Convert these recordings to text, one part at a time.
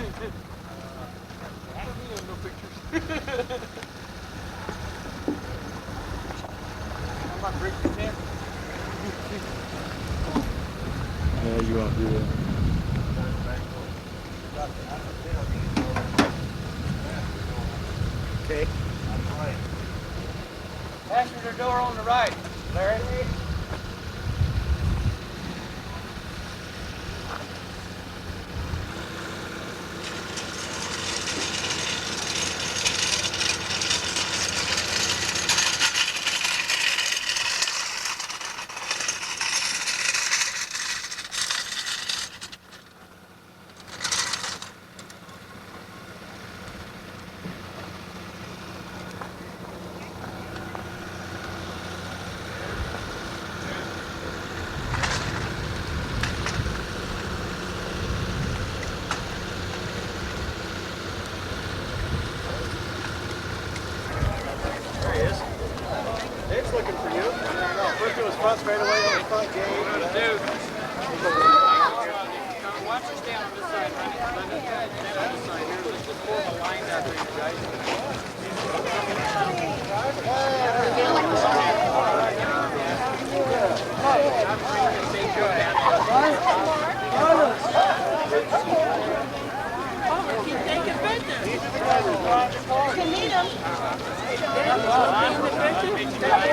No pictures. I'm not breaking the Yeah, you won't do that. Okay. Passenger door on the right, Larry. Straight away on the front gate. Watch us down on this side, right? Down on this side here. Let's just form a line out there, you guys. You need them. Good. Nice to meet you.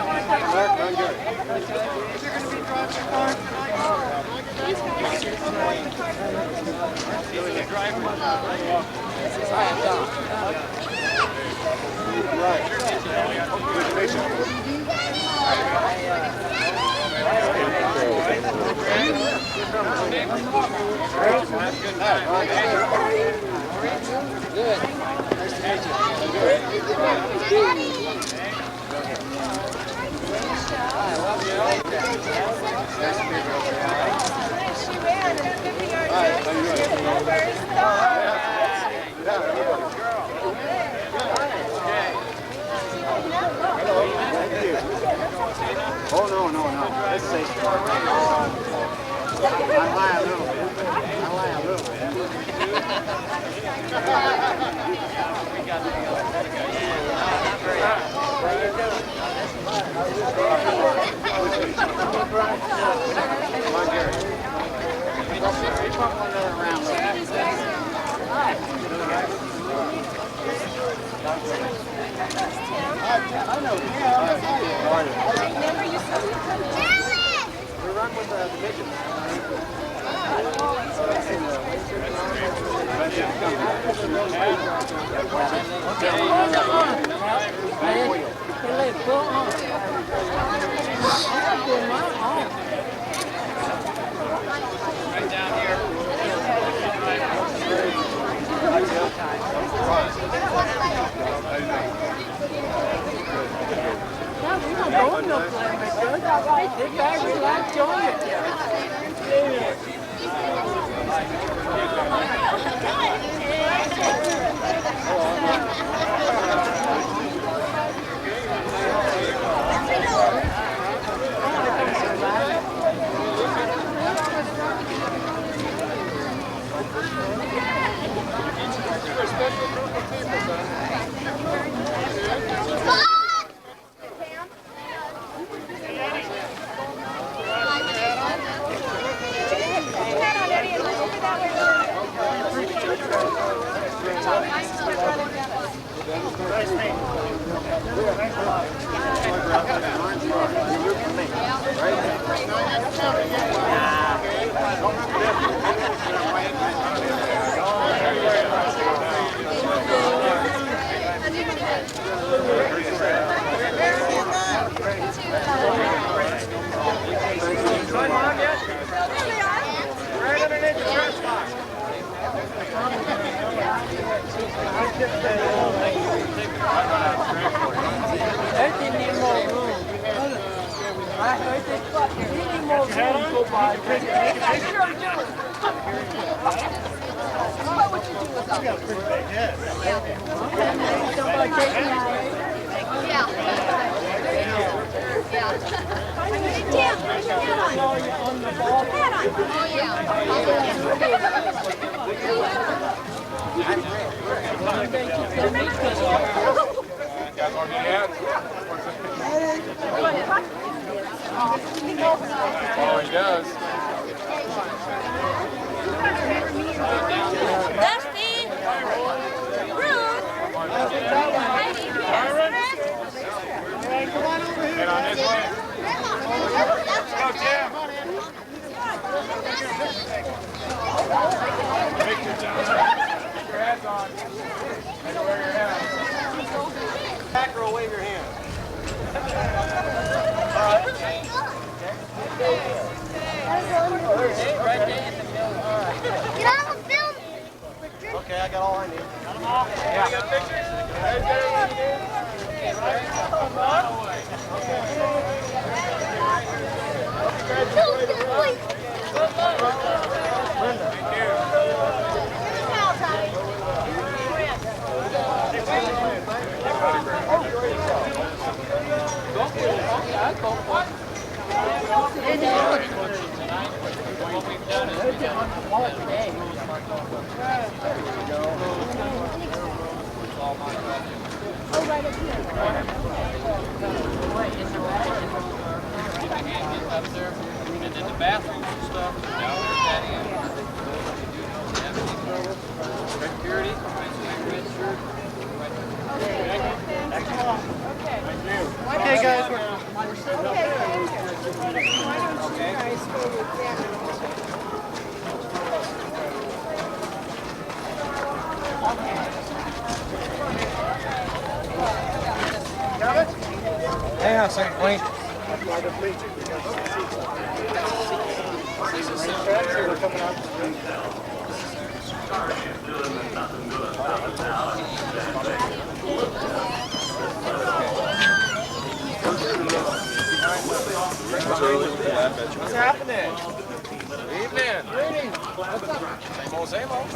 Hi, welcome. She ran and 50 yards Oh, no. Let's see. I lie a little bit. I know. Remember you said we We run with the Midgets. Right down here. No, we don't go no place, my good. They guys relax on it. Oh, he does. Dusty! Ruth! Get on this one. Let's go, Jim. Keep your heads on. And wear your hat. Back row, wave your hand. Get on the film! Okay, I got all I need. Got them all? Yeah. You got pictures? Up there, and then the bathrooms and stuff, down there, that end. Security, red shirt. Okay, guys. Hang on a second, Wayne. What's happening? Evening. Same old, same old.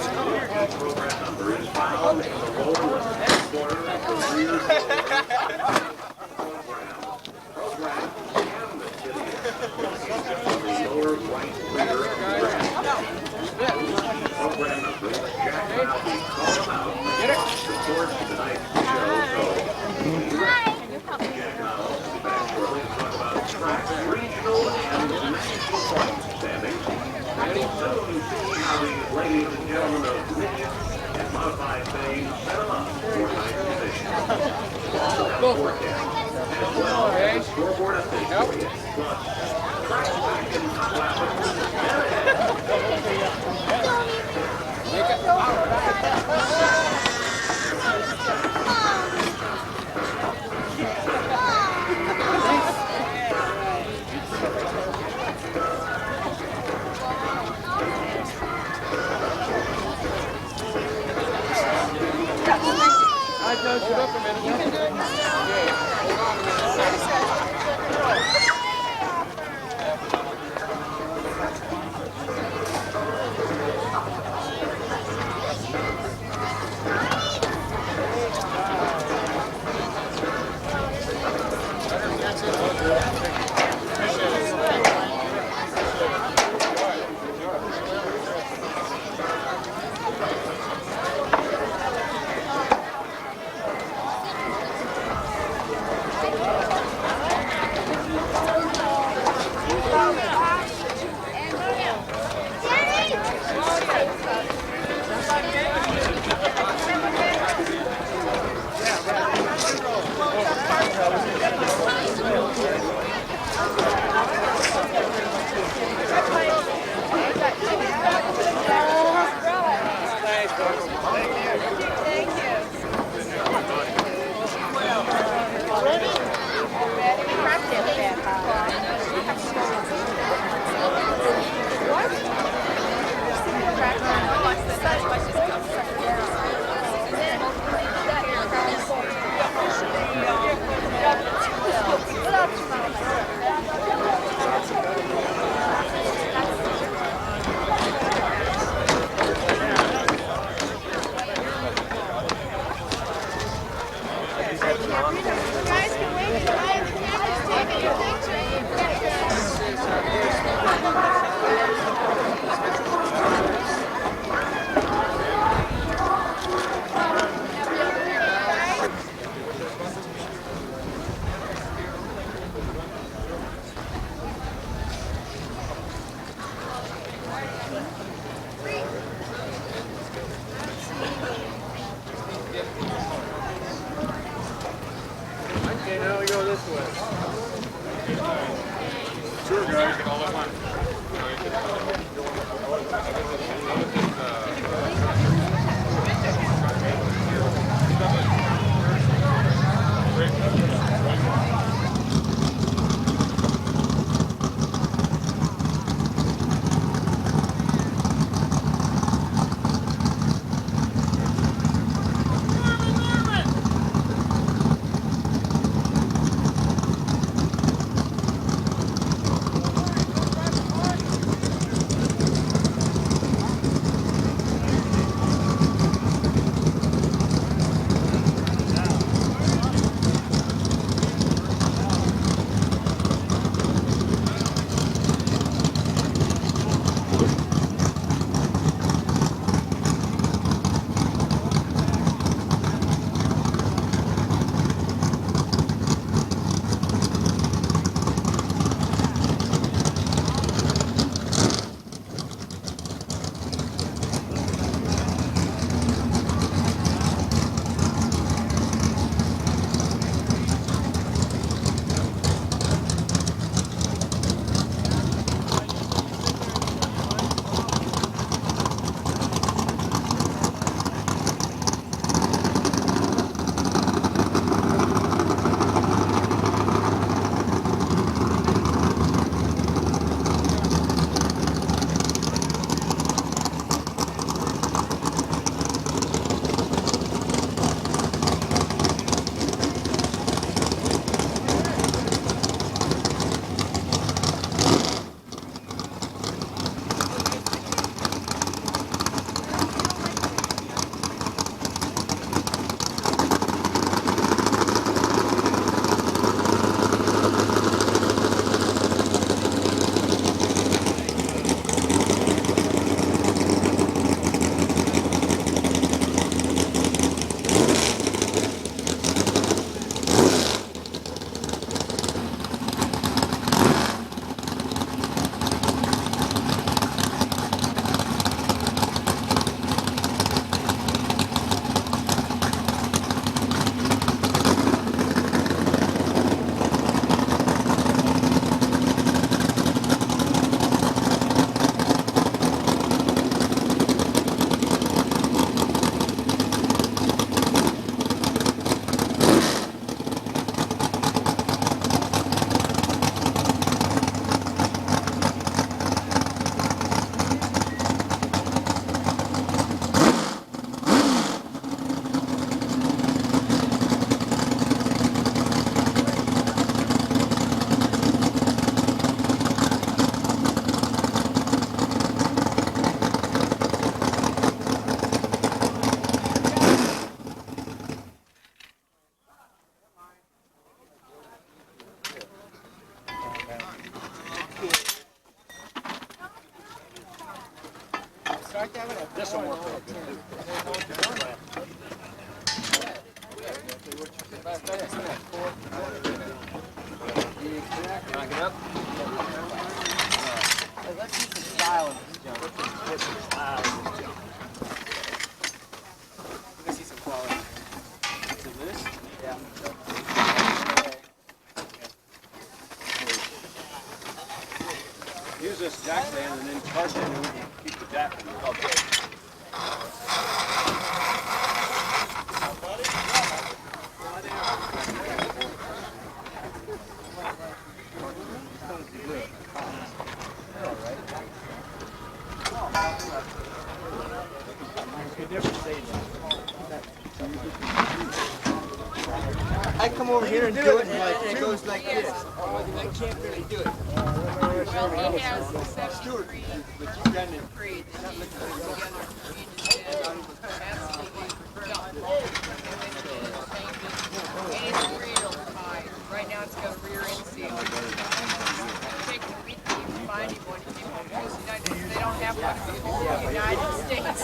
Ladies and gentlemen of Midgets and modified things, set them up for tonight's position. Forecast, as well as scoreboard update for you. Plus, track back and Hold up a minute. You can do it. Okay, now we go this way. Sure, guys. This will work. Back it up. Let's use some style in this jump. Let's see some style in this jump. Let's see some quality. So this? Yeah. Use this jack stand and then crush it and we can keep the jack. Okay. I come over here and do it, and like, it goes like this. I can't really do it. Well, he has 73 But you kind of grades. He's put together. He just did absolutely done. And it's real high. Right now it's got a rear end seal. It takes a week to even find him when he came home to the United States. They don't have one in the United States.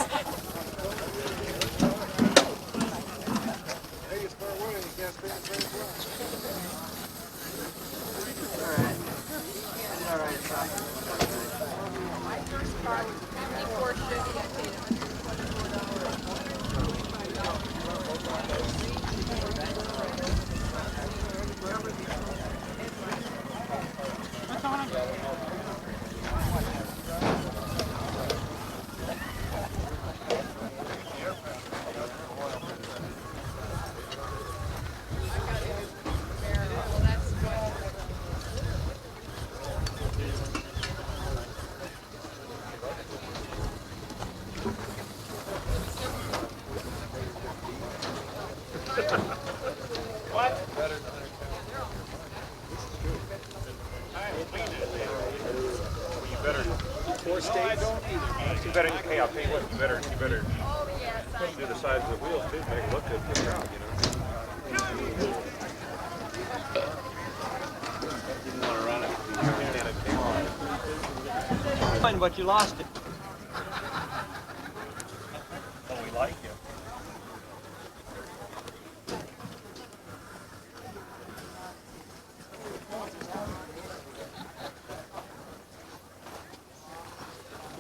My first car was a 54 Chevy. I paid $124. Four states. You better. Hey, I'll tell you what. You better do the size of the wheels too. Make it look good for the crowd. You know. But you lost it. Oh, we like you.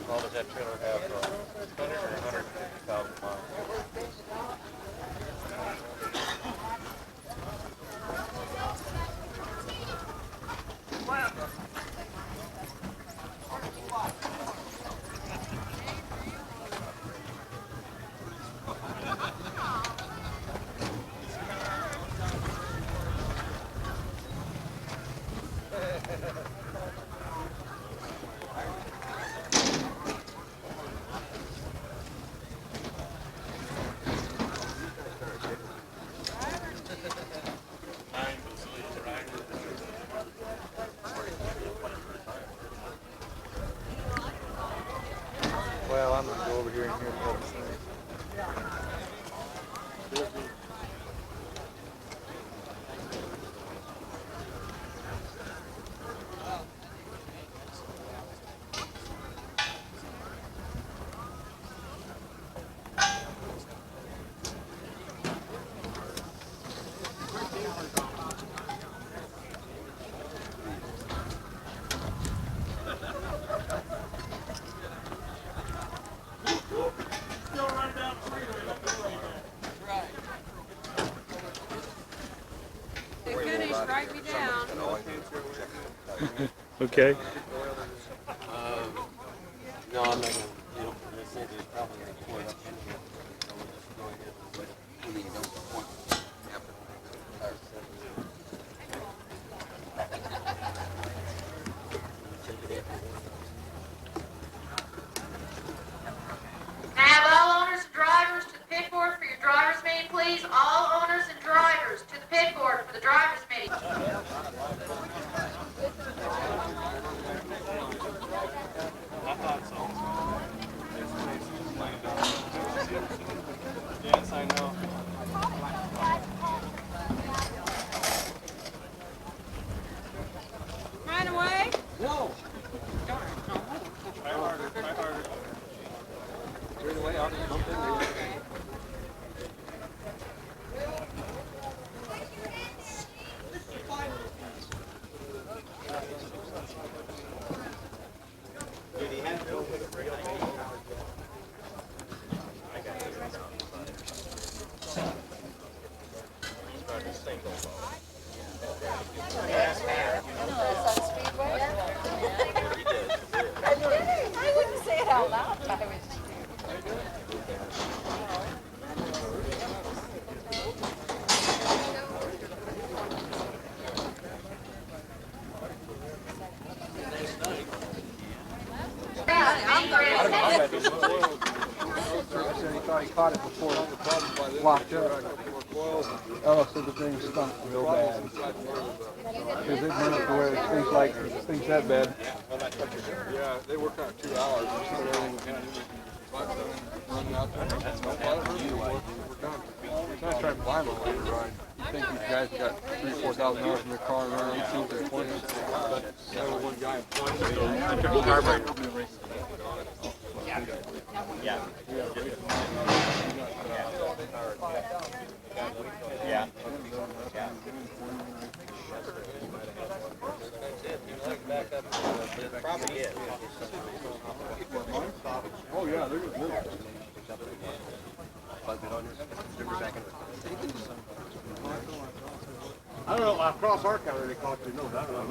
How does that trailer have 100 or 150,000 miles? Well, I'm gonna go over here and hear the other thing. Okay. No, I'm not going to, you know, they say they're probably going to pour it up anyway. So we'll just go ahead and let it, I mean, don't point after our Have all owners and drivers to the pit board for your driver's meeting, please. All owners and drivers to the pit board for the driver's meeting. Yes, I know. Right away. Whoa! Try harder, try harder. Right away, I'll just jump in there. Did he have to go with a real name? I got it. I wouldn't say it out loud if I was He thought he caught it before it locked up. Oh, so the thing stunk real bad. Because it went up to where it stinks that bad. Yeah, they work on 2 hours. Just put everything in and run out there. We're done. It's not trying to climb a way to ride. You think these guys got 3,000 or 4,000 hours in their car and run 18s or 20s? That was one guy in 20. He took a carburetor. Yeah. Yeah. Probably is. Oh yeah, they're good. I don't know, across our county they call it, no, I don't know.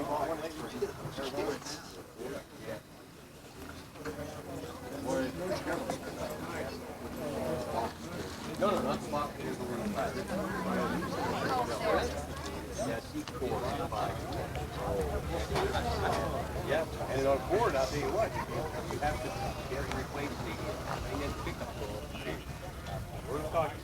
No, not slop. Yeah, and on board, I'll tell you what, you have to replace the main pickup. We're talking.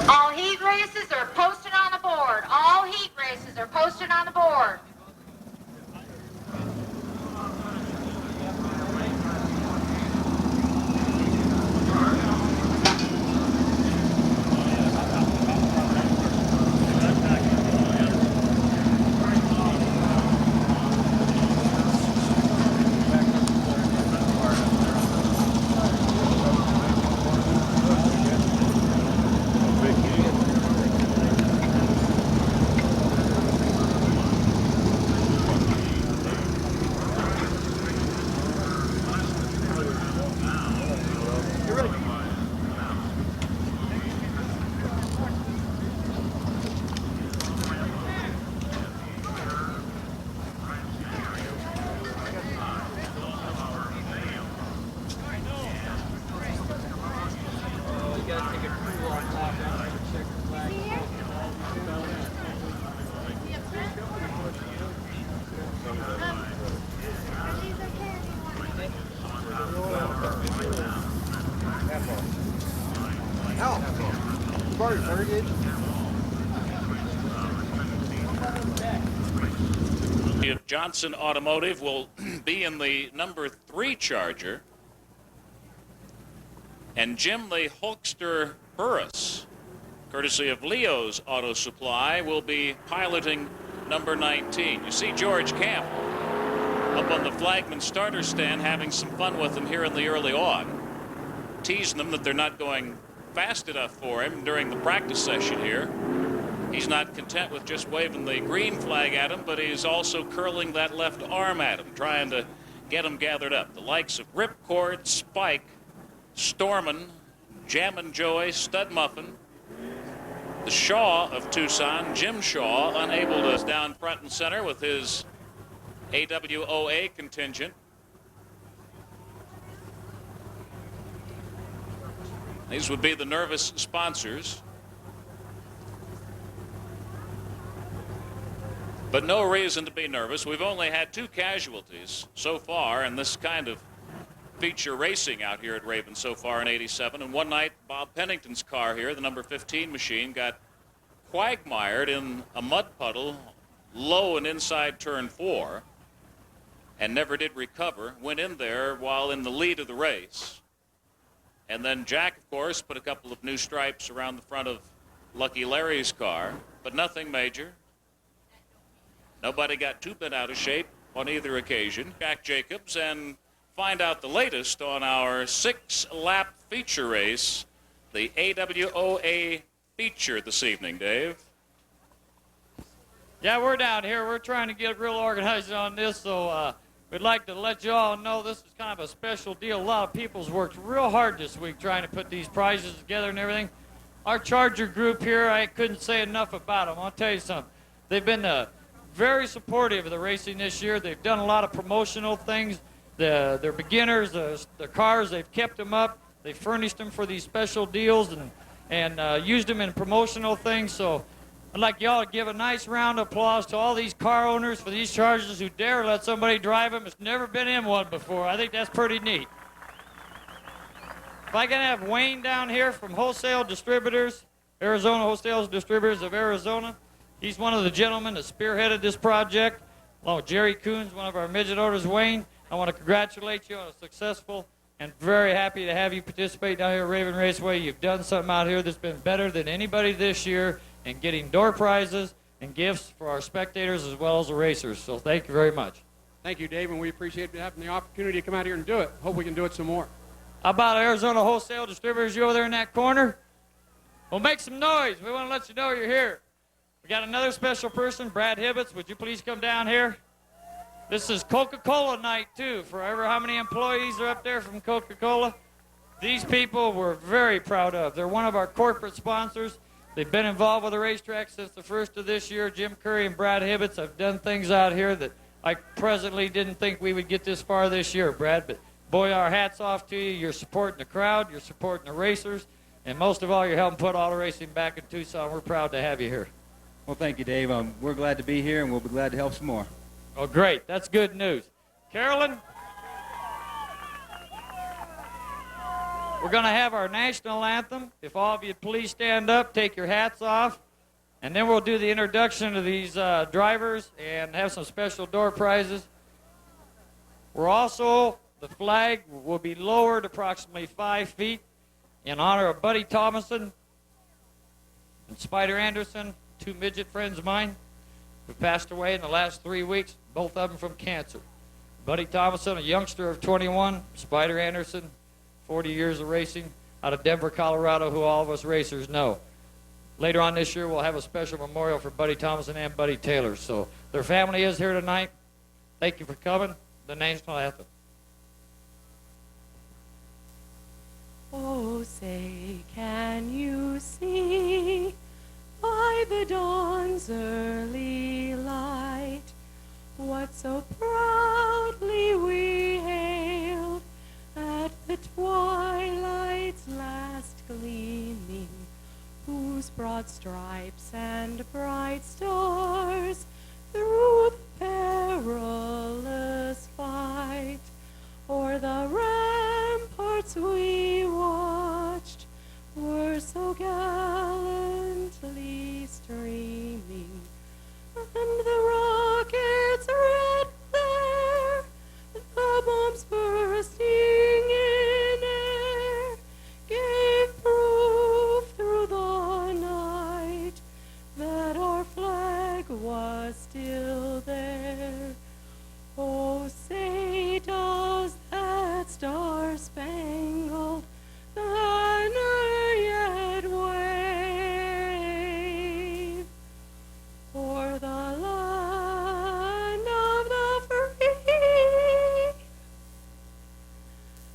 All heat races are posted on the board. All heat races are posted on the board. Johnson Automotive will be in the number 3 Charger, and Jim the Hulkster Burris, courtesy of Leo's Auto Supply, will be piloting number 19. You see George Campbell up on the flagman starter stand having some fun with them here in the early on, teasing them that they're not going fast enough for him during the practice session here. He's not content with just waving the green flag at him, but he's also curling that left arm at him, trying to get him gathered up. The likes of Ripcord, Spike, Stormin, Jammin' Joey, Stud Muffin, the Shaw of Tucson, Jim Shaw, unable to down front and center with his AWOA contingent. These would be the nervous sponsors. But no reason to be nervous. We've only had 2 casualties so far in this kind of feature racing out here at Raven so far in '87. And one night, Bob Pennington's car here, the number 15 machine, got quagmired in a mud puddle low and inside turn 4 and never did recover. Went in there while in the lead of the race. And then Jack, of course, put a couple of new stripes around the front of Lucky Larry's car, but nothing major. Nobody got too bent out of shape on either occasion. Jack Jacobs, and find out the latest on our 6-lap feature race, the AWOA feature this evening, Dave. Yeah, we're down here. We're trying to get real organized on this, so we'd like to let you all know this is kind of a special deal. A lot of people's worked real hard this week trying to put these prizes together and everything. Our Charger group here, I couldn't say enough about them. I'll tell you something. They've been very supportive of the racing this year. They've done a lot of promotional things. They're beginners, the cars, they've kept them up. They furnished them for these special deals and used them in promotional things. So I'd like y'all to give a nice round of applause to all these car owners for these Chargers who dare let somebody drive them that's never been in one before. I think that's pretty neat. If I can have Wayne down here from Wholesale Distributors, Arizona Wholesale Distributors of Arizona. He's one of the gentlemen that spearheaded this project, along with Jerry Coons, one of our midget owners. Wayne, I want to congratulate you on a successful and very happy to have you participate down here at Raven Raceway. You've done something out here that's been better than anybody this year in getting door prizes and gifts for our spectators as well as the racers. So thank you very much. Thank you, Dave, and we appreciate having the opportunity to come out here and do it. Hope we can do it some more. How about Arizona Wholesale Distributors, you over there in that corner? Well, make some noise. We want to let you know you're here. We got another special person, Brad Hibbets. Would you please come down here? This is Coca-Cola night, too, for ever how many employees are up there from Coca-Cola. These people we're very proud of. They're one of our corporate sponsors. They've been involved with the racetrack since the first of this year. Jim Curry and Brad Hibbets have done things out here that I presently didn't think we would get this far this year, Brad. But, boy, our hats off to you. You're supporting the crowd. You're supporting the racers. And most of all, you're helping put auto racing back in Tucson. We're proud to have you here. Well, thank you, Dave. We're glad to be here, and we'll be glad to help some more. Oh, great. That's good news. Carolyn, we're going to have our national anthem. If all of you please stand up, take your hats off, and then we'll do the introduction of these drivers and have some special door prizes. We're also, the flag will be lowered approximately 5 feet in honor of Buddy Thomason and Spider Anderson, 2 midget friends of mine who passed away in the last 3 weeks, both of them from cancer. Buddy Thomason, a youngster of 21, Spider Anderson, 40 years of racing out of Denver, Colorado, who all of us racers know. Later on this year, we'll have a special memorial for Buddy Thomason and Buddy Taylor. So their family is here tonight. Thank you for coming. The national anthem. Oh, say, can you see by the dawn's early light what so proudly we hailed at the twilight's last gleaming, whose broad stripes and bright stars through the perilous fight o'er the ramparts we watched were so gallantly streaming, and the rockets red there, the bombs bursting in air, gave proof through the night that our flag was still there. Oh, say, does that star-spangled banner yet wave o'er the land of the free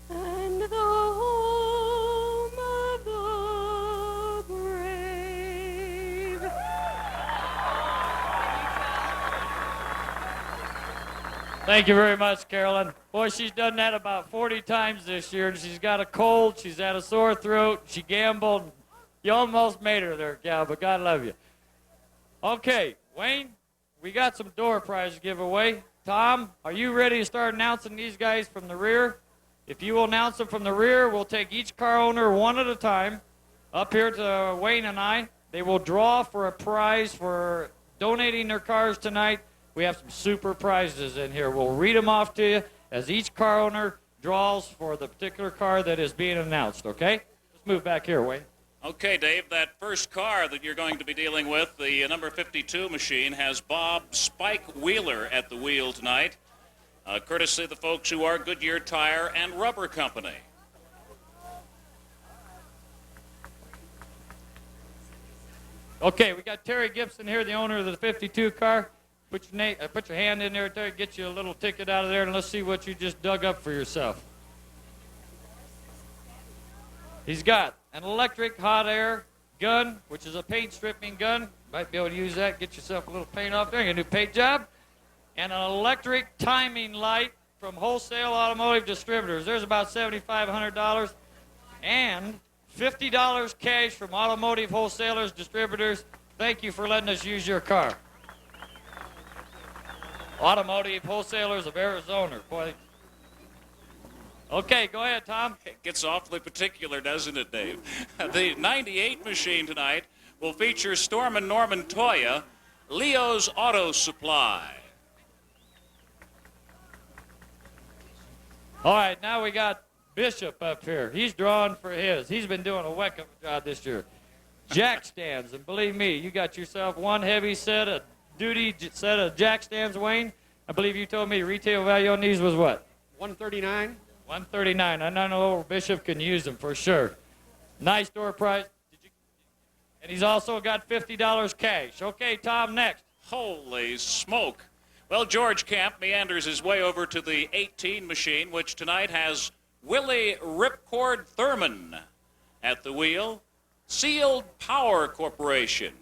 and the home of the brave? Thank you very much, Carolyn. Boy, she's done that about 40 times this year, and she's got a cold, she's had a sore throat, she gambled. You almost made her there, gal, but God love you. Okay, Wayne, we got some door prizes to give away. Tom, are you ready to start announcing these guys from the rear? If you will announce them from the rear, we'll take each car owner one at a time up here to Wayne and I. They will draw for a prize for donating their cars tonight. We have some super prizes in here. We'll read them off to you as each car owner draws for the particular car that is being announced, okay? Let's move back here, Wayne. Okay, Dave, that first car that you're going to be dealing with, the number 52 machine, has Bob Spike Wheeler at the wheel tonight, courtesy of the folks who are Goodyear Tire and Rubber Company. Okay, we got Terry Gibson here, the owner of the 52 car. Put your hand in there, Terry, get you a little ticket out of there, and let's see what you just dug up for yourself. He's got an electric hot air gun, which is a paint stripping gun. Might be able to use that, get yourself a little paint off there, get a new paint job. And an electric timing light from Wholesale Automotive Distributors. There's about $7,500. And $50 cash from Automotive Wholesalers Distributors. Thank you for letting us use your car. Automotive Wholesalers of Arizona. Boy. Okay, go ahead, Tom. It gets awfully particular, doesn't it, Dave? The 98 machine tonight will feature Storm and Norman Toya, Leo's Auto Supply. All right, now we got Bishop up here. He's drawing for his. He's been doing a heck of a job this year. Jack stands, and believe me, you got yourself one heavy set of jack stands, Wayne. I believe you told me retail value on these was what? $139. $139. I know Bishop can use them for sure. Nice door price. And he's also got $50 cash. Okay, Tom, next. Holy smoke. Well, George Camp meanders his way over to the 18 machine, which tonight has Willie Ripcord Thurman at the wheel. Sealed Power Corporation.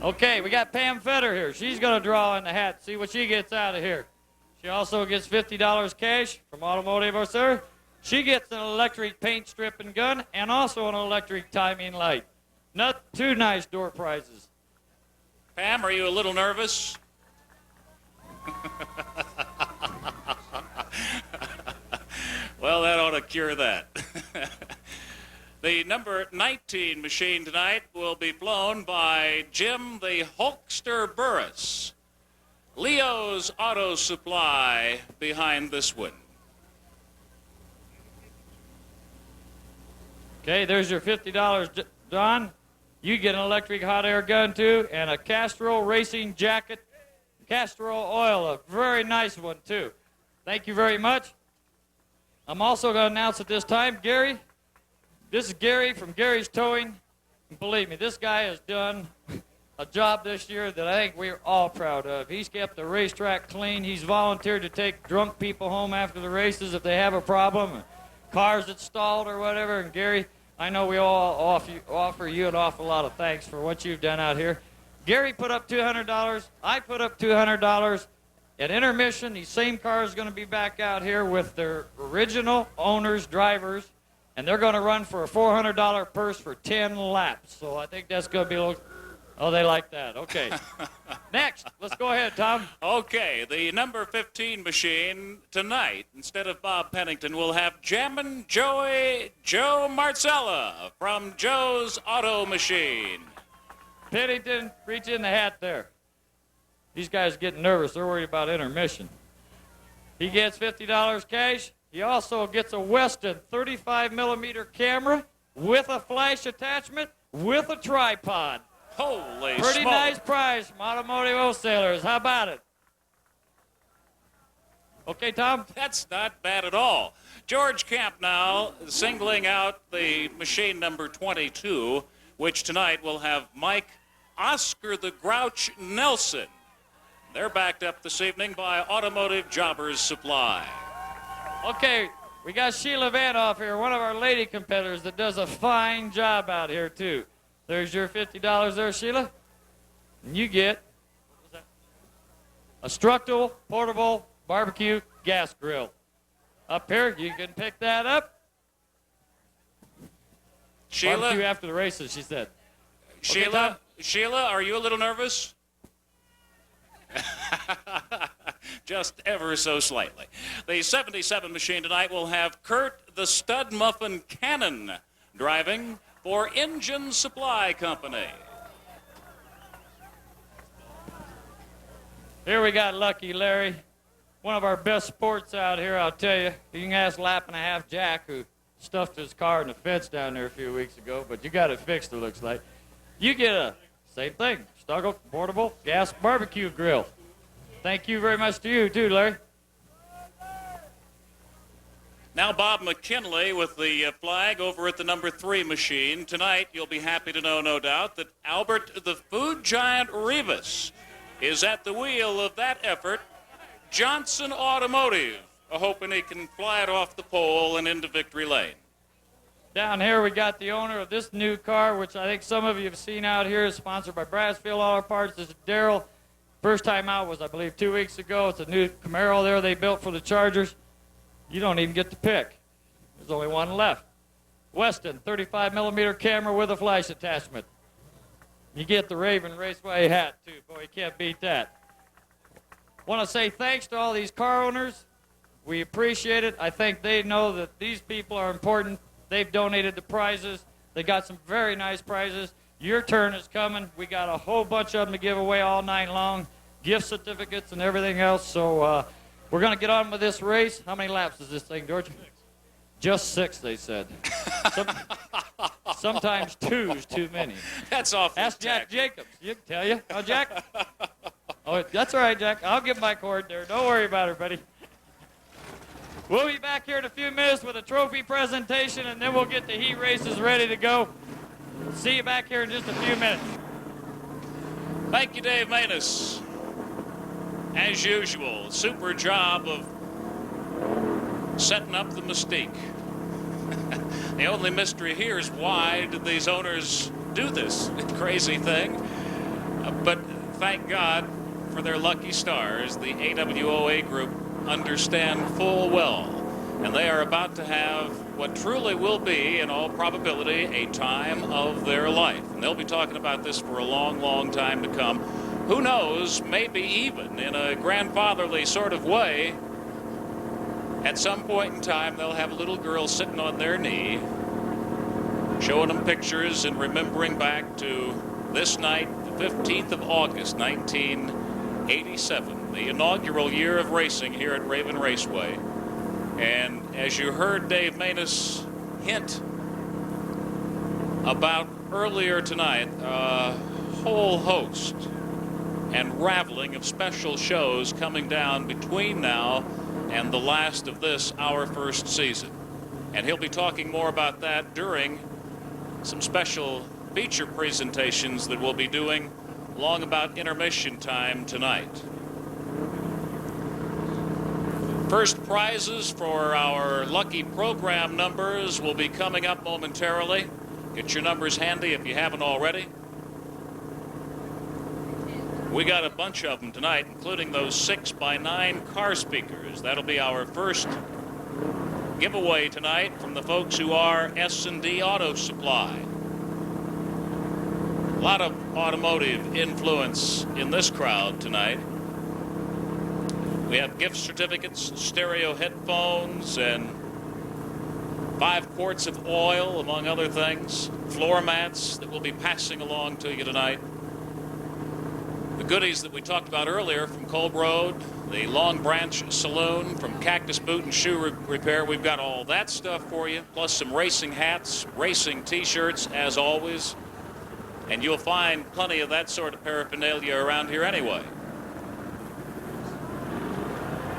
Okay, we got Pam Fetter here. She's going to draw in the hat, see what she gets out of here. She also gets $50 cash from Automotive or Sir. She gets an electric paint stripping gun and also an electric timing light. Not two nice door prizes. Pam, are you a little nervous? Well, that ought to cure that. The number 19 machine tonight will be flown by Jim the Hulkster Burris. Leo's Auto Supply behind this one. Okay, there's your $50, Don. You get an electric hot air gun, too, and a Castrol racing jacket. Castrol oil, a very nice one, too. Thank you very much. I'm also going to announce at this time, Gary. This is Gary from Gary's Towing. And believe me, this guy has done a job this year that I think we're all proud of. He's kept the racetrack clean. He's volunteered to take drunk people home after the races if they have a problem, cars that stalled or whatever. And Gary, I know we all offer you an awful lot of thanks for what you've done out here. Gary put up $200. I put up $200. At intermission, these same cars are going to be back out here with their original owners, drivers, and they're going to run for a $400 purse for 10 laps. So I think that's going to be a little... Oh, they like that. Okay. Next, let's go ahead, Tom. Okay, the number 15 machine tonight, instead of Bob Pennington, will have Jammin' Joe Marcella from Joe's Auto Machine. Pennington, reach in the hat there. These guys are getting nervous. They're worried about intermission. He gets $50 cash. He also gets a Weston 35-millimeter camera with a flash attachment with a tripod. Holy Pretty smoke. nice prize from Automotive Wholesalers. How about it? Okay, Tom? That's not bad at all. George Camp now singling out the machine number 22, which tonight will have Mike Oscar the Grouch Nelson. They're backed up this evening by Automotive Jobbers Supply. Okay, we got Sheila Vanoff here, one of our lady competitors that does a fine job out here, too. There's your $50 there, Sheila. And you get a structural portable barbecue gas grill. Up here, you can pick that up. Sheila? Barbecue after the races, she said. Okay, Sheila, are you a little nervous? Just ever so slightly. The 77 machine tonight will have Kurt the Stud Muffin Cannon driving for Engine Supply Company. Here we got Lucky Larry. one of our best sports out here, I'll tell you. You can ask Lap and a Half Jack, who stuffed his car in the fence down there a few weeks ago, but you got it fixed, it looks like. You get a, same thing, Stuggle portable gas barbecue grill. Thank you very much to you, too, Larry. Now Bob McKinley with the flag over at the number 3 machine. Tonight, you'll be happy to know, no doubt, that Albert the Food Giant Rivas is at the wheel of that effort. Johnson Automotive, hoping he can fly it off the pole and into victory lane. Down here we got the owner of this new car, which I think some of you have seen out here, is sponsored by Brasfield Auto Parts. This is Darrly. First time out was, I believe, 2 weeks ago. It's a new Camaro there they built for the Chargers. You don't even get to pick. There's only one left. Weston, 35mm camera with a flash attachment. You get the Raven Raceway hat, too. Boy, you can't beat that. Want to say thanks to all these car owners. We appreciate it. I think they know that these people are important. They've donated the prizes. They got some very nice prizes. Your turn is coming. We got a whole bunch of them to give away all night long. Gift certificates and everything else. So we're going to get on with this race. How many laps is this thing, George? Just 6, they said. Sometimes 2 is too many. That's awful. Ask Jack Jacobs. You can tell you. Oh, Jack? Oh, that's all right, Jack. I'll give my cord there. Don't worry about it, buddy. We'll be back here in a few minutes with a trophy presentation, and then we'll get the heat races ready to go. See you back here in just a few minutes. Thank you, Dave Manus. As usual, super job of setting up the mystique. The only mystery here is why did these owners do this crazy thing? But thank God for their lucky stars. The AWOA group understand full well, and they are about to have what truly will be, in all probability, a time of their life. And they'll be talking about this for a long, long time to come. Who knows, maybe even in a grandfatherly sort of way, at some point in time, they'll have a little girl sitting on their knee, showing them pictures and remembering back to this night, the 15th of August, 1987, the inaugural year of racing here at Raven Raceway. And as you heard Dave Manus hint about earlier tonight, a whole host and raveling of special shows coming down between now and the last of this, our first season. And he'll be talking more about that during some special feature presentations that we'll be doing long about intermission time tonight. First prizes for our lucky program numbers will be coming up momentarily. Get your numbers handy if you haven't already. We got a bunch of them tonight, including those 6x9 car speakers. That'll be our first giveaway tonight from the folks who are S&D Auto Supply. A lot of automotive influence in this crowd tonight. We have gift certificates, stereo headphones, and 5 quarts of oil, among other things. Floor mats that we'll be passing along to you tonight. The goodies that we talked about earlier from Kolb Road, the Long Branch Saloon, from Cactus Boot and Shoe Repair. We've got all that stuff for you, plus some racing hats, racing T-shirts, as always. And you'll find plenty of that sort of paraphernalia around here anyway.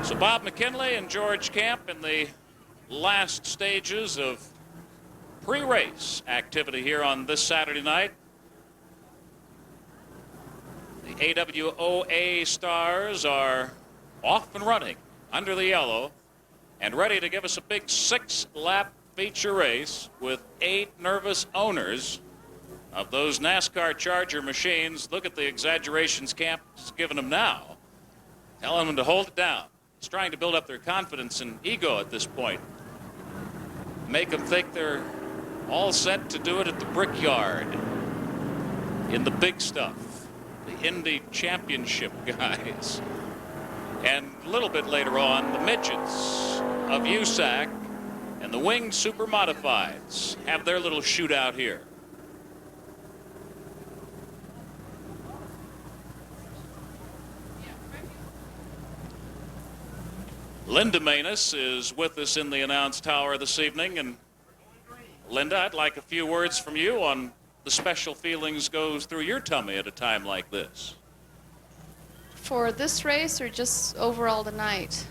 So Bob McKinley and George Camp in the last stages of pre-race activity here on this Saturday night. The AWOA stars are off and running under the yellow and ready to give us a big 6-lap feature race with 8 nervous owners of those NASCAR Charger machines. Look at the exaggerations Camp's giving them now, telling them to hold it down. It's trying to build up their confidence and ego at this point. Make them think they're all set to do it at the Brickyard in the big stuff. The Indy Championship guys. And a little bit later on, the Midgets of USAC and the Winged Super Modifieds have their little shootout here. Linda Manus is with us in the announce tower this evening. And Linda, I'd like a few words from you on the special feelings goes through your tummy at a time like this. For this race or just overall tonight?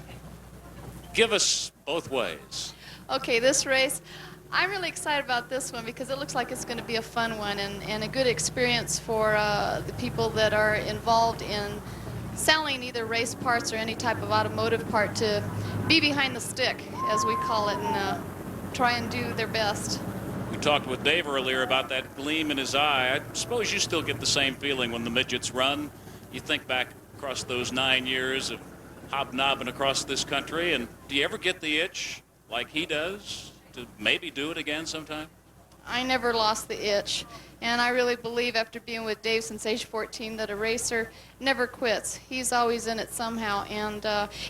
Give us both ways. Okay, this race, I'm really excited about this one because it looks like it's going to be a fun one and a good experience for the people that are involved in selling either race parts or any type of automotive part to be behind the stick, as we call it, and try and do their best. We talked with Dave earlier about that gleam in his eye. I suppose you still get the same feeling when the midgets run. You think back across those 9 years of hobnobbing across this country, and do you ever get the itch like he does to maybe do it again sometime? I never lost the itch, and I really believe after being with Dave since age 14 that a racer never quits. He's always in it somehow, and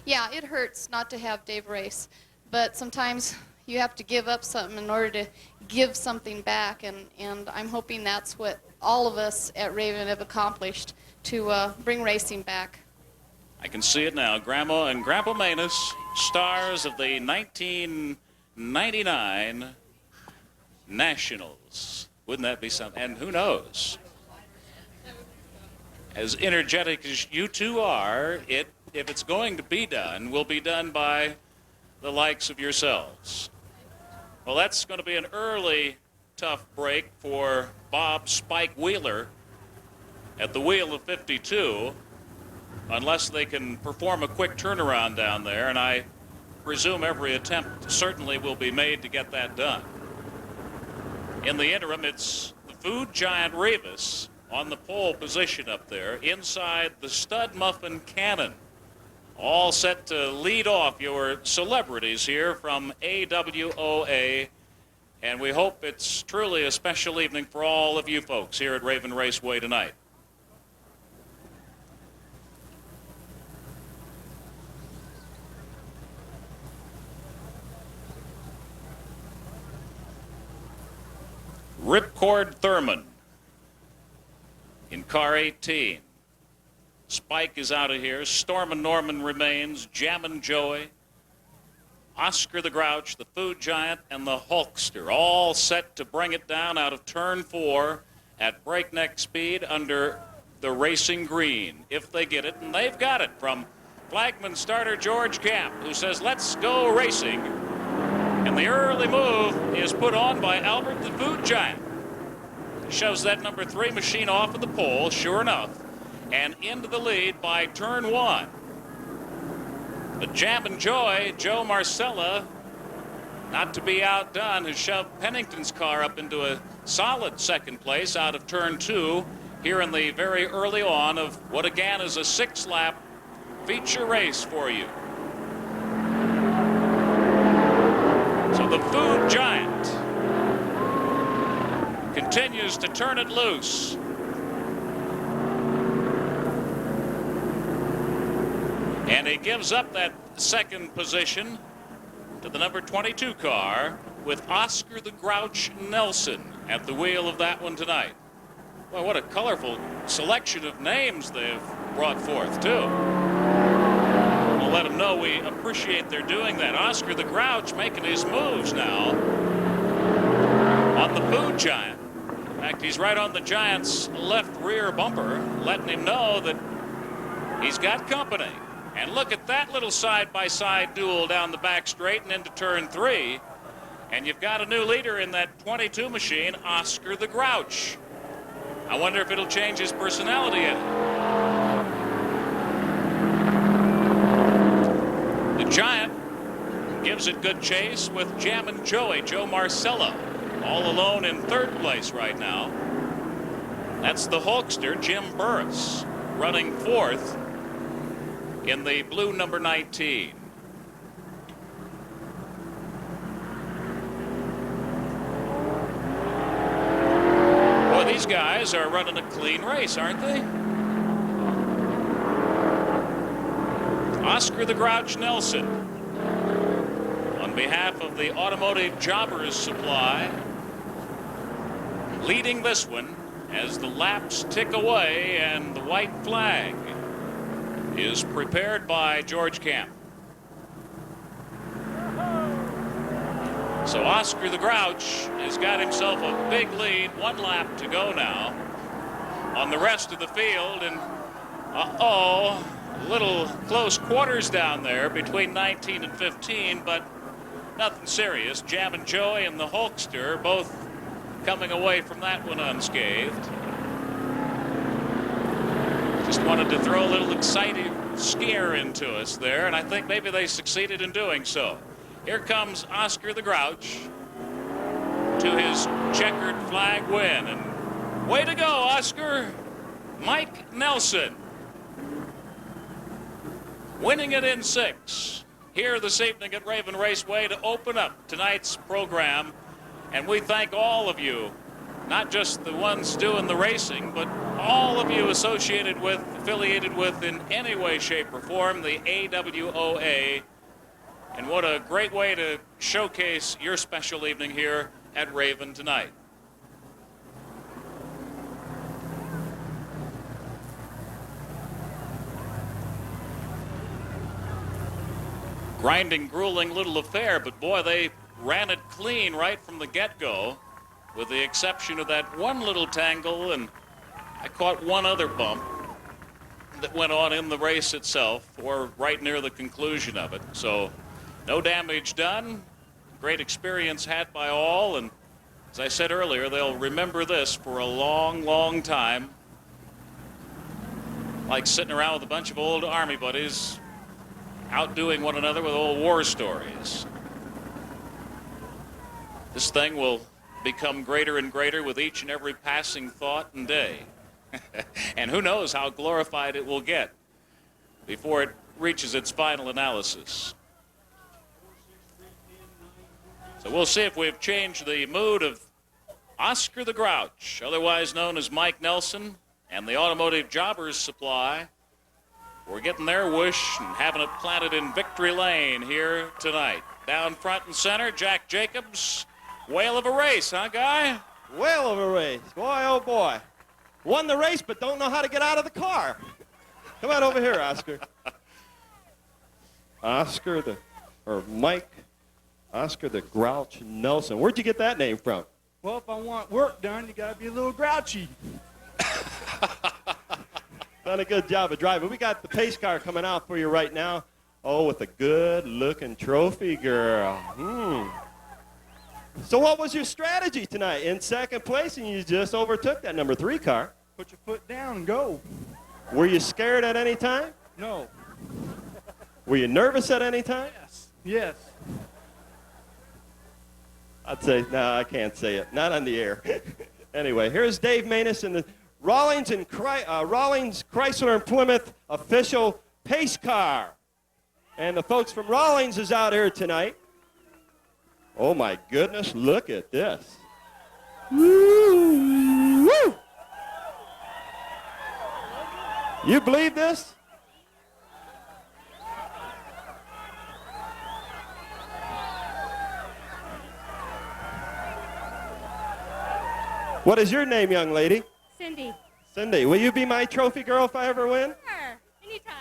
yeah, it hurts not to have Dave race, but sometimes you have to give up something in order to give something back, and I'm hoping that's what all of us at Raven have accomplished, to bring racing back. I can see it now. Grandma and Grandpa Manus, stars of the 1999 Nationals. Wouldn't that be something? And who knows? As energetic as you two are, if it's going to be done, will be done by the likes of yourselves. Well, that's going to be an early tough break for Bob Spike Wheeler at the wheel of 52, unless they can perform a quick turnaround down there, and I presume every attempt certainly will be made to get that done. In the interim, it's the food giant Revis on the pole position up there inside the stud muffin cannon, all set to lead off your celebrities here from AWOA, and we hope it's truly a special evening for all of you folks here at Raven Raceway tonight. Ripcord Thurman in car 18. Spike is out of here. Stormin' Norman remains. Jammin' Joey, Oscar the Grouch, the Food Giant, and the Hulkster, all set to bring it down out of turn 4 at breakneck speed under the racing green, if they get it, and they've got it from flagman starter George Camp, who says, let's go racing. And the early move is put on by Albert the Food Giant. Shoves that number 3 machine off of the pole, sure enough, and into the lead by turn 1. The Jammin' Joy, Joe Marcella, not to be outdone, has shoved Pennington's car up into a solid second place out of turn 2 here in the very early on of what again is a 6-lap feature race for you. So the Food Giant continues to turn it loose. And he gives up that second position to the number 22 car with Oscar the Grouch Nelson at the wheel of that one tonight. Well, what a colorful selection of names they've brought forth, too. We'll let them know we appreciate their doing that. Oscar the Grouch making his moves now on the Food Giant. In fact, he's right on the Giant's left rear bumper, letting him know that he's got company. And look at that little side-by-side duel down the back straight and into turn 3. And you've got a new leader in that 22 machine, Oscar the Grouch. I wonder if it'll change his personality in it. The Giant gives it good chase with Jammin' Joey, Joe Marcella, all alone in third place right now. That's the Hulkster, Jim Burris, running fourth in the blue number 19. Boy, these guys are running a clean race, aren't they? Oscar the Grouch Nelson, on behalf of the Automotive Jobbers Supply, leading this one as the laps tick away and the white flag is prepared by George Camp. So Oscar the Grouch has got himself a big lead. 1 lap to go now on the rest of the field. And uh-oh, little close quarters down there between 19 and 15, but nothing serious. Jammin' Joey and the Hulkster both coming away from that one unscathed. Just wanted to throw a little exciting scare into us there, and I think maybe they succeeded in doing so. Here comes Oscar the Grouch to his checkered flag win, and way to go, Oscar. Mike Nelson winning it in 6 here this evening at Raven Raceway to open up tonight's program. And we thank all of you, not just the ones doing the racing, but all of you associated with, affiliated with in any way, shape, or form the AWOA. And what a great way to showcase your special evening here at Raven tonight. Grinding, grueling little affair, but boy, they ran it clean right from the get-go, with the exception of that one little tangle, and I caught one other bump that went on in the race itself, or right near the conclusion of it. So no damage done. Great experience had by all, and as I said earlier, they'll remember this for a long, long time. Like sitting around with a bunch of old Army buddies outdoing one another with old war stories. This thing will become greater and greater with each and every passing thought and day. And who knows how glorified it will get before it reaches its final analysis. So we'll see if we've changed the mood of Oscar the Grouch, otherwise known as Mike Nelson, and the Automotive Jobbers Supply. We're getting their wish and having it planted in victory lane here tonight. Down front and center, Jack Jacobs. Whale of a race, huh, Guy? Whale of a race. Boy, oh boy. Won the race, but don't know how to get out of the car. Come on over here, Oscar. Oscar the Grouch Nelson. Where'd you get that name from? Well, if I want work done, you got to be a little grouchy. Done a good job of driving. We got the pace car coming out for you right now. Oh, with a good-looking trophy girl. So what was your strategy tonight? In second place, and you just overtook that number 3 car. Put your foot down and go. Were you scared at any time? No. Were you nervous at any time? Yes. I'd say, no, I can't say it. Not on the air. Anyway, here's Dave Maness in the Rawlings Chrysler and Plymouth official pace car. And the folks from Rawlings is out here tonight. Oh, my goodness, look at this. Woo! Woo! You believe this? What is your name, young lady? Cindy. Cindy, will you be my trophy girl if I ever win? Sure, anytime.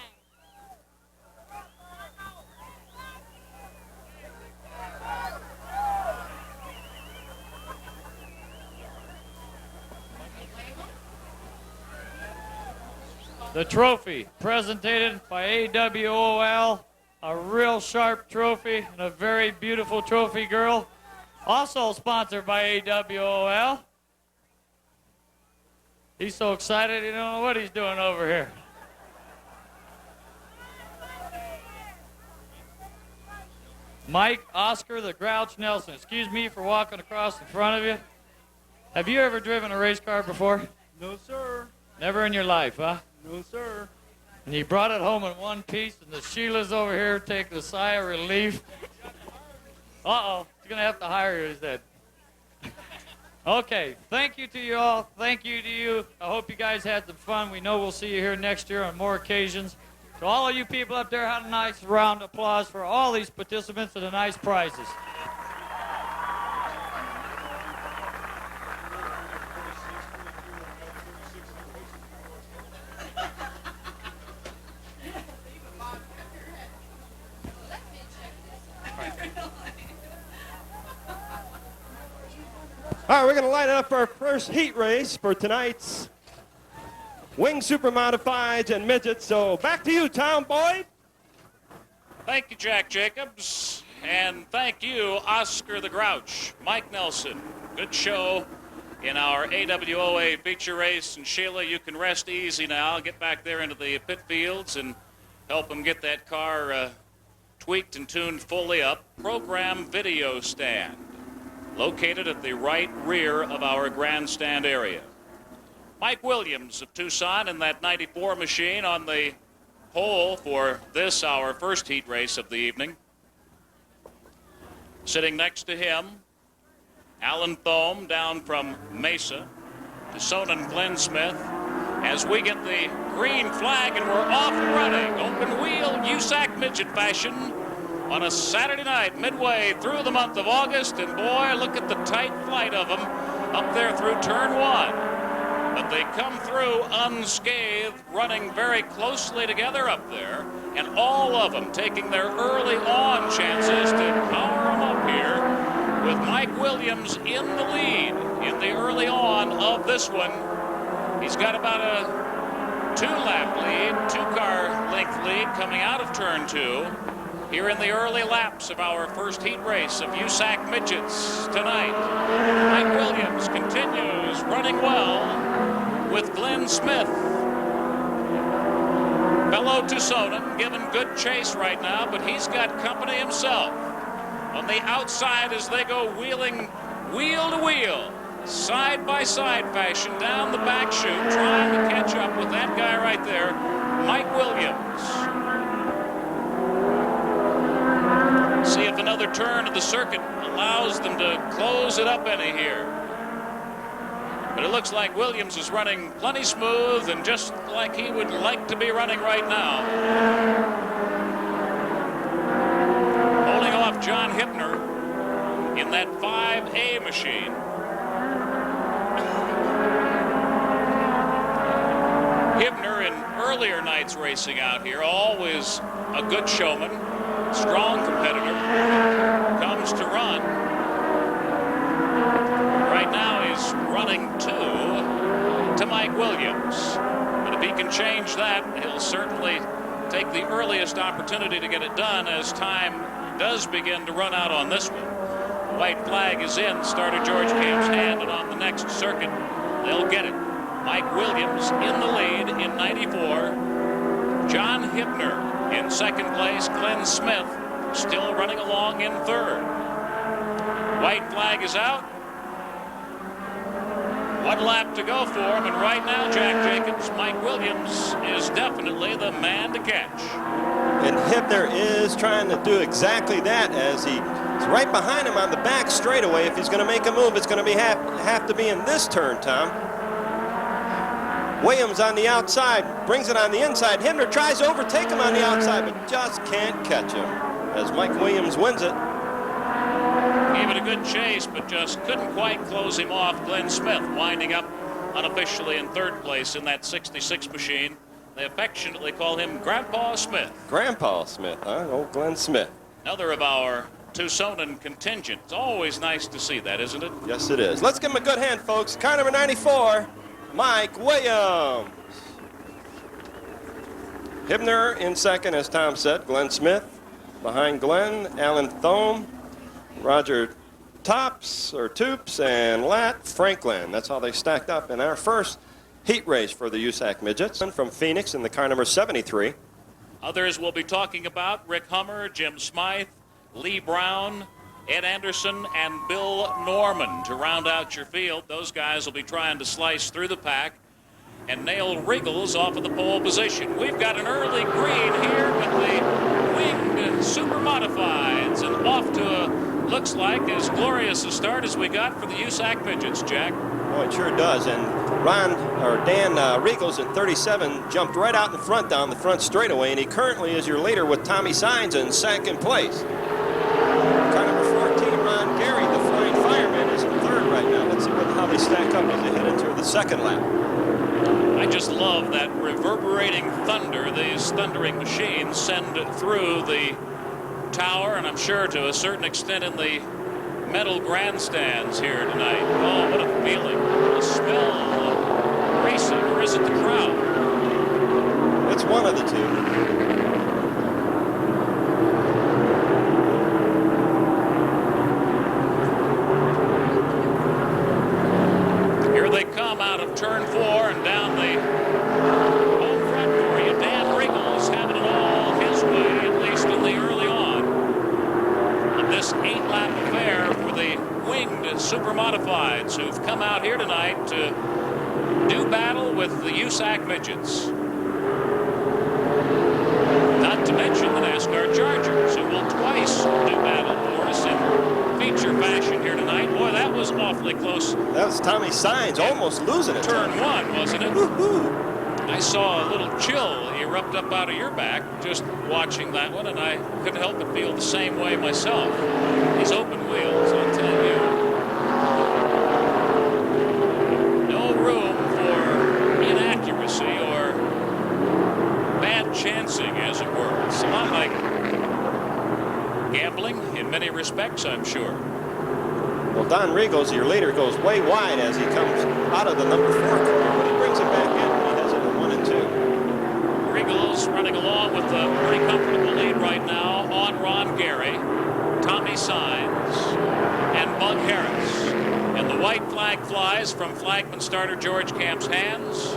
The trophy presented by AWOL, a real sharp trophy and a very beautiful trophy girl. Also sponsored by AWOL. He's so excited he don't know what he's doing over here. Mike Oscar the Grouch Nelson. Excuse me for walking across in front of you. Have you ever driven a race car before? No, sir. Never in your life, huh? No, sir. And you brought it home in one piece, and the Sheila's over here taking a sigh of relief. Uh-oh, he's going to have to hire you, he said. Okay, thank you to you all. Thank you to you. I hope you guys had some fun. We know we'll see you here next year on more occasions. To all of you people up there, have a nice round of applause for all these participants and the nice prizes. All right, we're going to light up our first heat race for tonight's Wing Super Modifieds and Midgets. So back to you, Tom Boyd. Thank you, Jack Jacobs. And thank you, Oscar the Grouch, Mike Nelson. Good show in our AWOA feature race. And Sheila, you can rest easy now. Get back there into the pit fields and help them get that car tweaked and tuned fully up. Program video stand located at the right rear of our grandstand area. Mike Williams of Tucson in that 94 machine on the pole for this, our first heat race of the evening. Sitting next to him, Alan Fome down from Mesa, Tucson Glenn Smith, as we get the green flag and we're off and running. Open wheel, USAC midget fashion on a Saturday night midway through the month of August. And boy, look at the tight flight of them up there through turn one. But they come through unscathed, running very closely together up there, and all of them taking their early on chances to power them up here with Mike Williams in the lead in the early on of this one. He's got about a 2-lap lead, 2-car length lead coming out of turn 2 here in the early laps of our first heat race of USAC Midgets tonight. Mike Williams continues running well with Glenn Smith. Fellow Tucsonan giving good chase right now, but he's got company himself. On the outside as they go wheeling wheel to wheel, side by side fashion down the back chute, trying to catch up with that guy right there, Mike Williams. See if another turn of the circuit allows them to close it up any here. But it looks like Williams is running plenty smooth and just like he would like to be running right now. Holding off John Hibner in that 5A machine. Hibner in earlier nights racing out here, always a good showman, strong competitor, comes to run. Right now he's running 2 to Mike Williams. But if he can change that, he'll certainly take the earliest opportunity to get it done as time does begin to run out on this one. White flag is in, starter George Camp's hand, and on the next circuit, they'll get it. Mike Williams in the lead in 94. John Hibner in second place. Glenn Smith still running along in third. White flag is out. 1 lap to go for him, and right now, Jack Jacobs, Mike Williams is definitely the man to catch. And Hibner is trying to do exactly that as he's right behind him on the back straightaway. If he's going to make a move, it's going to have to be in this turn, Tom. Williams on the outside, brings it on the inside. Hibner tries to overtake him on the outside, but just can't catch him as Mike Williams wins it. Gave it a good chase, but just couldn't quite close him off. Glenn Smith winding up unofficially in third place in that 66 machine. They affectionately call him Grandpa Smith. Grandpa Smith, huh? Old Glenn Smith. Another of our Tucsonan contingent. It's always nice to see that, isn't it? Yes, it is. Let's give him a good hand, folks. Car number 94, Mike Williams. Hibner in second, as Tom said. Glenn Smith behind Glenn. Alan Fome, Roger Toops, and Lat Franklin. That's how they stacked up in our first heat race for the USAC Midgets. From Phoenix in the car number 73. Others we'll be talking about: Rick Hummer, Jim Smythe, Lee Brown, Ed Anderson, and Bill Norman to round out your field. Those guys will be trying to slice through the pack and nail Riggles off of the pole position. We've got an early green here with the winged super modifieds, and off to a, looks like, as glorious a start as we got for the USAC Midgets, Jack. Oh, it sure does. And Dan Riegels in 37 jumped right out in front down the front straightaway, and he currently is your leader with Tommy Signs in second place. Car number 14, Ron Gary, the flying fireman, is in third right now. Let's see how they stack up as they head into the second lap. I just love that reverberating thunder these thundering machines send through the tower, and I'm sure to a certain extent in the metal grandstands here tonight. Oh, what a feeling. A smell of racing, or is it the crowd? It's one of the two. Here they come out of turn 4 and down the home front for you. Dan Riggles having it all his way, at least in the early on of this 8-lap affair for the winged super modifieds who've come out here tonight to do battle with the USAC Midgets. Not to mention the NASCAR Chargers, who will twice do battle for us in feature fashion here tonight. Boy, that was awfully close. That was Tommy Signs almost losing it. Turn 1, wasn't it? I saw a little chill erupt up out of your back just watching that one, and I couldn't help but feel the same way myself. These open wheels, I'll tell you. No room for inaccuracy or bad chancing, as it were. It's a lot like gambling in many respects, I'm sure. Well, Don Riegels, your leader, goes way wide as he comes out of the number 4 corner, but he brings it back in when he has it in 1 and 2. Riegels running along with a pretty comfortable lead right now on Ron Gary, Tommy Signs, and Bug Harris. And the white flag flies from flagman starter George Camp's hands,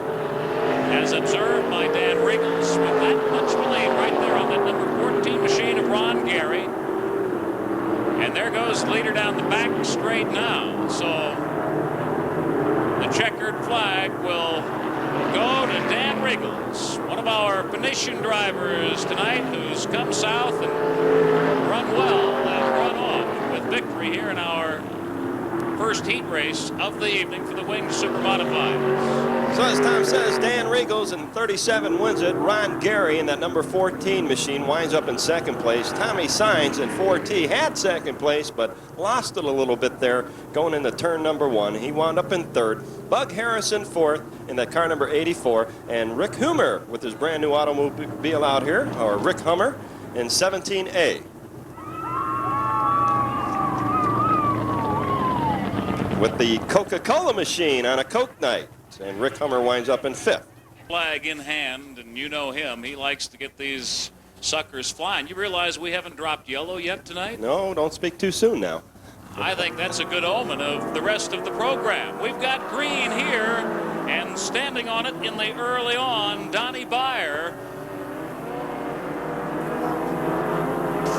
as observed by Dan Riegels with that much lead right there on that number 14 machine of Ron Gary. And there goes the leader down the back straight now. So the checkered flag will go to Dan Riegels, one of our Pennington drivers tonight, who's come south and run well and run off with victory here in our first heat race of the evening for the winged super modified. So as Tom says, Dan Riegels in 37 wins it. Ron Gary in that number 14 machine winds up in 2nd place. Tommy Signs in 4T had 2nd place, but lost it a little bit there going into turn number 1. He wound up in 3rd. Bug Harris in 4th in that car number 84. And Rick Hibner with his brand new automobile out here, or Rick Hummer, in 17A. With the Coca-Cola machine on a Coke night. And Rick Hummer winds up in 5th. Flag in hand, and you know him. He likes to get these suckers flying. You realize we haven't dropped yellow yet tonight? No, don't speak too soon now. I think that's a good omen of the rest of the program. We've got green here, and standing on it in the early on, Donnie Byer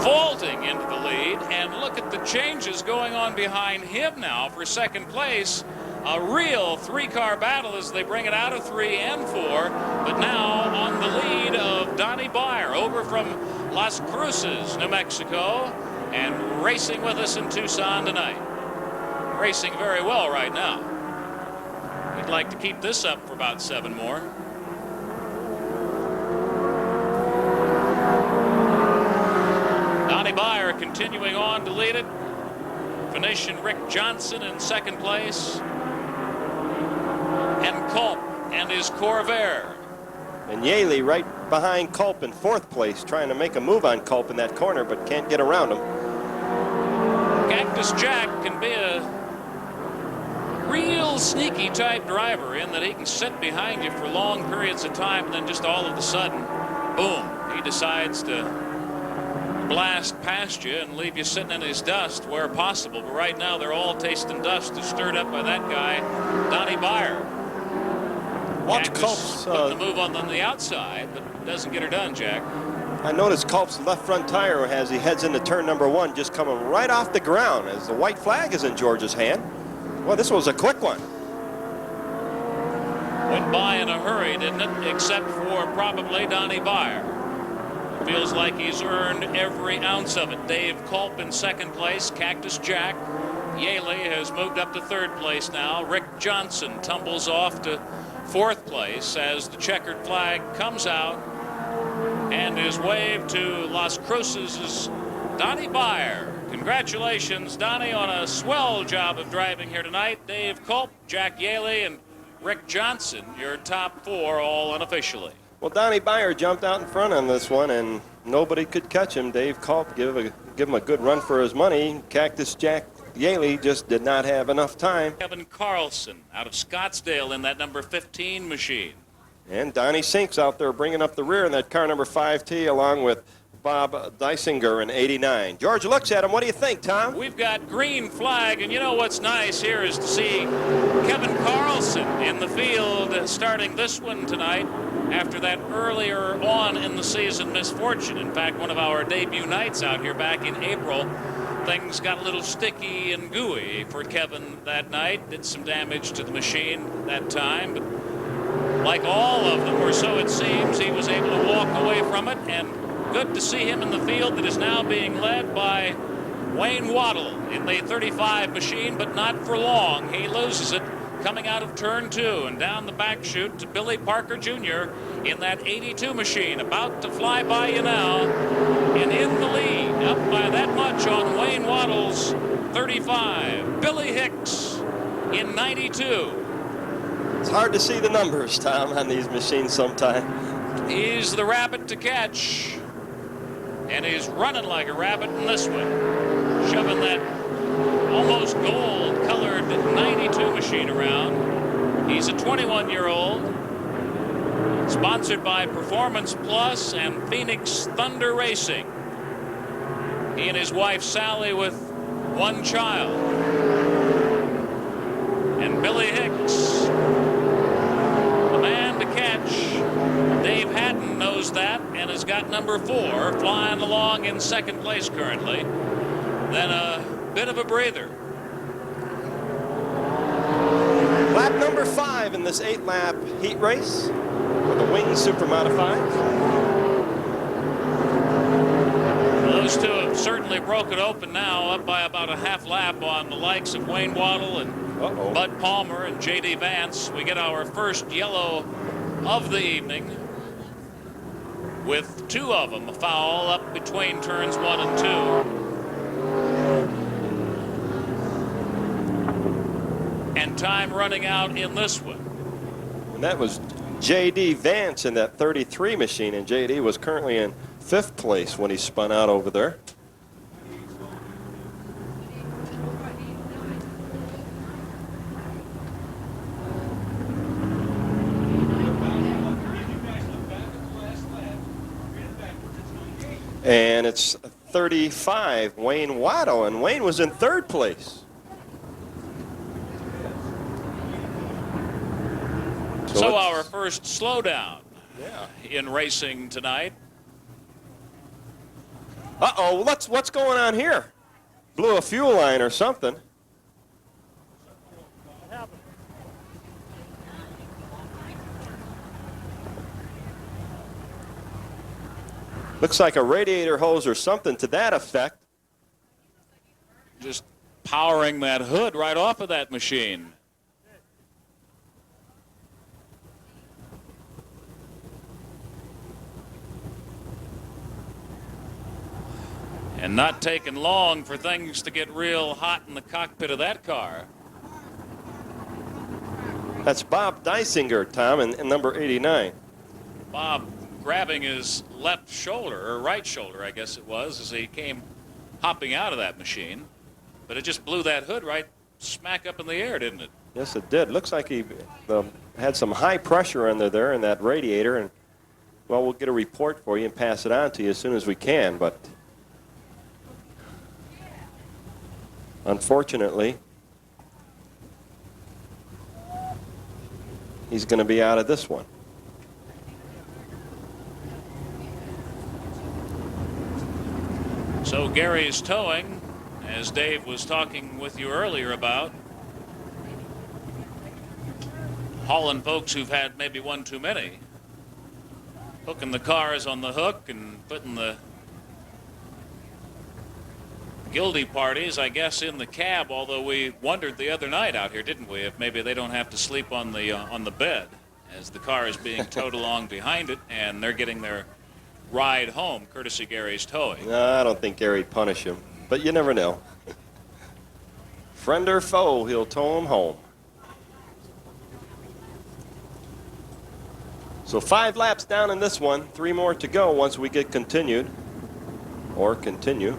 vaulting into the lead, and look at the changes going on behind him now for 2nd place. A real 3-car battle as they bring it out of 3 and 4, but now on the lead of Donnie Byer over from Las Cruces, New Mexico, and racing with us in Tucson tonight. Racing very well right now. We'd like to keep this up for about 7 more. Donnie Byer continuing on to lead it. Phoenician Rick Johnson in 2nd place. And Culp and his Corvair. And Yaley right behind Culp in 4th place, trying to make a move on Culp in that corner, but can't get around him. Cactus Jack can be a real sneaky type driver in that he can sit behind you for long periods of time, and then just all of a sudden, boom, he decides to blast past you and leave you sitting in his dust where possible. But right now they're all tasting dust stirred up by that guy, Donnie Byer. Watch Culp's putting the move on the outside, but doesn't get her done, Jack. I noticed Culp's left front tire as he heads into turn number 1, just coming right off the ground as the white flag is in George's hand. Well, this was a quick one. Went by in a hurry, didn't it? Except for probably Donnie Byer. Feels like he's earned every ounce of it. Dave Culp in 2nd place. Cactus Jack. Yaley has moved up to 3rd place now. Rick Johnson tumbles off to 4th place as the checkered flag comes out and is waved to Las Cruces' Donnie Byer. Congratulations, Donnie, on a swell job of driving here tonight. Dave Culp, Jack Yaley, and Rick Johnson, your top 4 all unofficially. Well, Donnie Byer jumped out in front on this one, and nobody could catch him. Dave Culp give him a good run for his money. Cactus Jack Yaley just did not have enough time. Kevin Carlson out of Scottsdale in that number 15 machine. And Donnie Sinks out there bringing up the rear in that car number 5T along with Bob Dysinger in 89. George looks at him. What do you think, Tom? We've got green flag, and you know what's nice here is to see Kevin Carlson in the field starting this one tonight after that earlier on in the season misfortune. In fact, one of our debut nights out here back in April, things got a little sticky and gooey for Kevin that night. Did some damage to the machine that time, but like all of them, or so it seems, he was able to walk away from it, and good to see him in the field that is now being led by Wayne Waddle in the 35 machine, but not for long. He loses it coming out of turn 2 and down the back chute to Billy Parker Jr. in that 82 machine, about to fly by you now, and in the lead, up by that much on Wayne Waddle's 35, Billy Hicks in 92. It's hard to see the numbers, Tom, on these machines sometimes. He's the rabbit to catch, and he's running like a rabbit in this one, shoving that almost gold-colored 92 machine around. He's a 21-year-old, sponsored by Performance Plus and Phoenix Thunder Racing. He and his wife Sally with one child. And Billy Hicks, the man to catch. Dave Haddon knows that and has got number 4 flying along in second place currently. Then a bit of a breather. Lap number 5 in this 8-lap heat race for the Wing Super Modifieds. Those two have certainly broken open now, up by about a half lap on the likes of Wayne Waddle and Bud Palmer and J.D. Vance. We get our first yellow of the evening, with 2 of them a foul up between turns 1 and 2. And time running out in this one. And that was J.D. Vance in that 33 machine, and J.D. was currently in 5th place when he spun out over there. And it's 35, Wayne Waddle, and Wayne was in 3rd place. So our first slowdown in racing tonight. Uh-oh, what's going on here? Blew a fuel line or something. Looks like a radiator hose or something to that effect. Just powering that hood right off of that machine. And not taking long for things to get real hot in the cockpit of that car. That's Bob Dysinger, Tom, in number 89. Bob grabbing his left shoulder, or right shoulder, I guess it was, as he came hopping out of that machine. But it just blew that hood right smack up in the air, didn't it? Yes, it did. Looks like he had some high pressure under there in that radiator. And, well, we'll get a report for you and pass it on to you as soon as we can. But unfortunately, he's going to be out of this one. So Gary's towing, as Dave was talking with you earlier about, hauling folks who've had maybe one too many, hooking the cars on the hook and putting the guilty parties, I guess, in the cab. Although we wondered the other night out here, didn't we, if maybe they don't have to sleep on the bed as the car is being towed along behind it, and they're getting their ride home courtesy Gary's towing. No, I don't think Gary'd punish him, but you never know. Friend or foe, he'll tow him home. So 5 laps down in this one, 3 more to go once we get continued, or continue.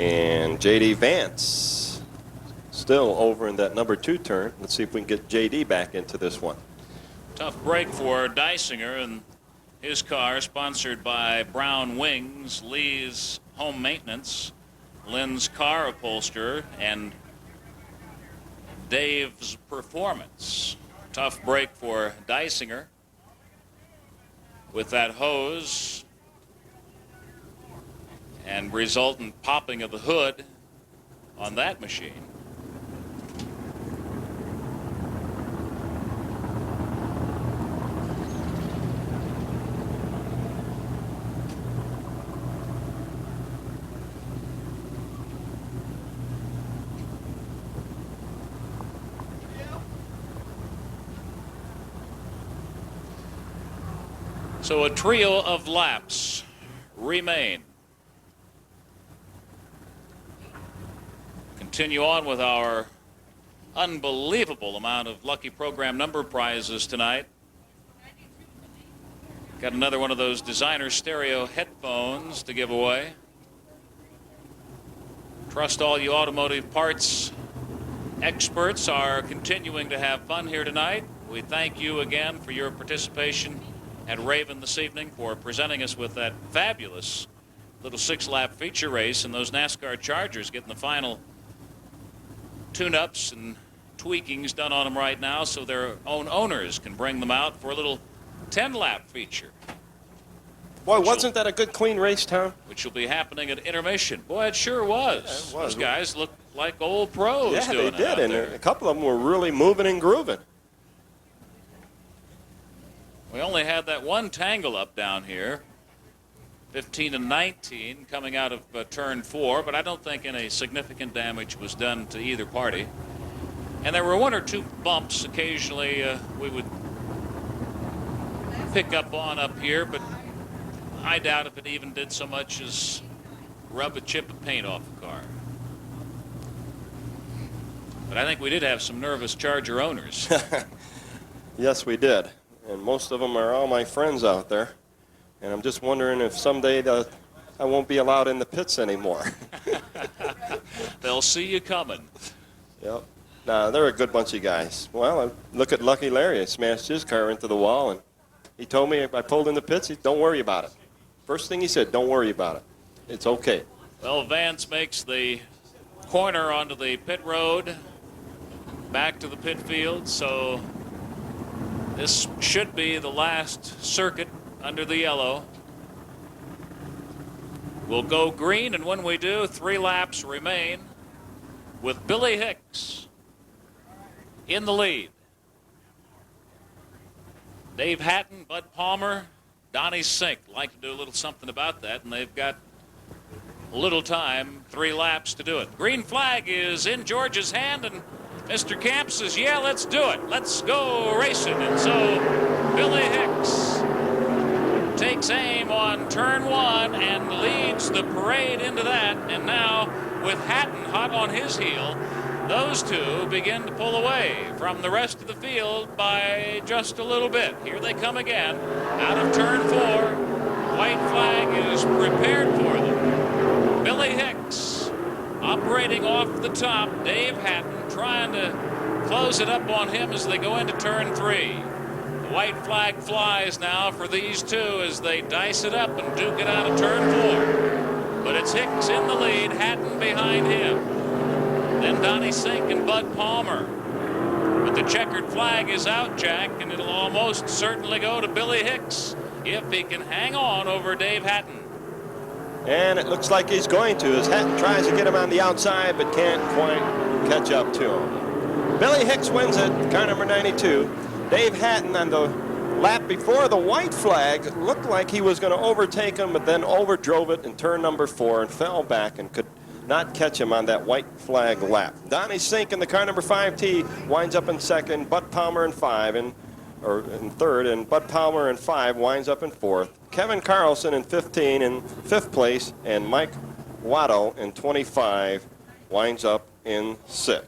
And J.D. Vance still over in that number 2 turn. Let's see if we can get J.D. back into this one. Tough break for Dysinger and his car, sponsored by Brown Wings, Lee's Home Maintenance, Lynn's Car Upholsterer, and Dave's Performance. Tough break for Dysinger with that hose and resultant popping of the hood on that machine. So a trio of laps remain. Continue on with our unbelievable amount of lucky program number prizes tonight. Got another one of those designer stereo headphones to give away. Trust all you automotive parts experts are continuing to have fun here tonight. We thank you again for your participation at Raven this evening, for presenting us with that fabulous little 6-lap feature race, and those NASCAR Chargers getting the final tune-ups and tweakings done on them right now so their own owners can bring them out for a little 10-lap feature. Boy, wasn't that a good, clean race, Tom? Which will be happening at intermission. Boy, it sure was. Yeah, it was. Those guys look like old pros. Yeah, doing they did, it and there. a couple of them were really moving and grooving. We only had that one tangle up down here, 15 and 19, coming out of turn 4, but I don't think any significant damage was done to either party. And there were 1 or 2 bumps occasionally we would pick up on up here, but I doubt if it even did so much as rub a chip of paint off the car. But I think we did have some nervous Charger owners. Yes, we did. And most of them are all my friends out there. And I'm just wondering if someday I won't be allowed in the pits anymore. They'll see you coming. Yep. Nah, they're a good bunch of guys. Well, look at Lucky Larry. I smashed his car into the wall, and he told me if I pulled in the pits, don't worry about it. First thing he said, don't worry about it. It's okay. Well, Vance makes the corner onto the pit road, back to the pit field, so this should be the last circuit under the yellow. We'll go green, and when we do, 3 laps remain with Billy Hicks in the lead. Dave Hatton, Bud Palmer, Donnie Sink like to do a little something about that, and they've got a little time, 3 laps to do it. Green flag is in George's hand, and Mr. Camp says, yeah, let's do it. Let's go racing. And so Billy Hicks takes aim on turn 1 and leads the parade into that. And now with Hatton hot on his heel, those two begin to pull away from the rest of the field by just a little bit. Here they come again out of turn 4. White flag is prepared for them. Billy Hicks operating off the top. Dave Hatton trying to close it up on him as they go into turn 3. The white flag flies now for these two as they dice it up and duke it out of turn 4. But it's Hicks in the lead, Hatton behind him. Then Donnie Sink and Bud Palmer. But the checkered flag is out, Jack, and it'll almost certainly go to Billy Hicks if he can hang on over Dave Hatton. And it looks like he's going to, as Hatton tries to get him on the outside, but can't quite catch up to him. Billy Hicks wins it, car number 92. Dave Hatton on the lap before the white flag looked like he was going to overtake him, but then overdrove it in turn number 4 and fell back and could not catch him on that white flag lap. Donnie Sink in the car number 5T winds up in 2nd, Bud Palmer in 3rd, and Bud Palmer in 5 winds up in 4th. Kevin Carlson in 15 in 5th place, and Mike Watto in 25 winds up in 6.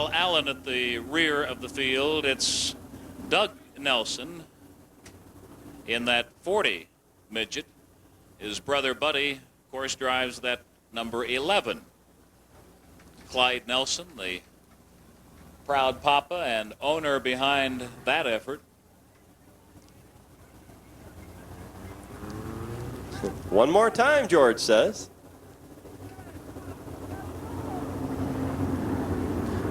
Allen at the rear of the field. It's Doug Nelson in that 40 midget. His brother Buddy, of course, drives that number 11. Clyde Nelson, the proud papa and owner behind that effort. One more time, George says.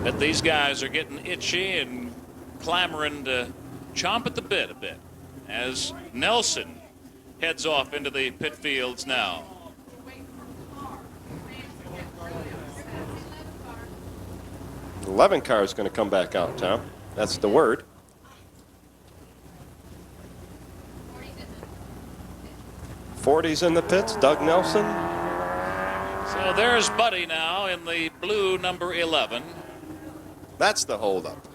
But these guys are getting itchy and clamoring to chomp at the bit a bit as Nelson heads off into the pit fields now. The 11 car is going to come back out, Tom. That's the word. '40's in the pits, Doug Nelson. So there's Buddy now in the blue number 11. That's the holdup.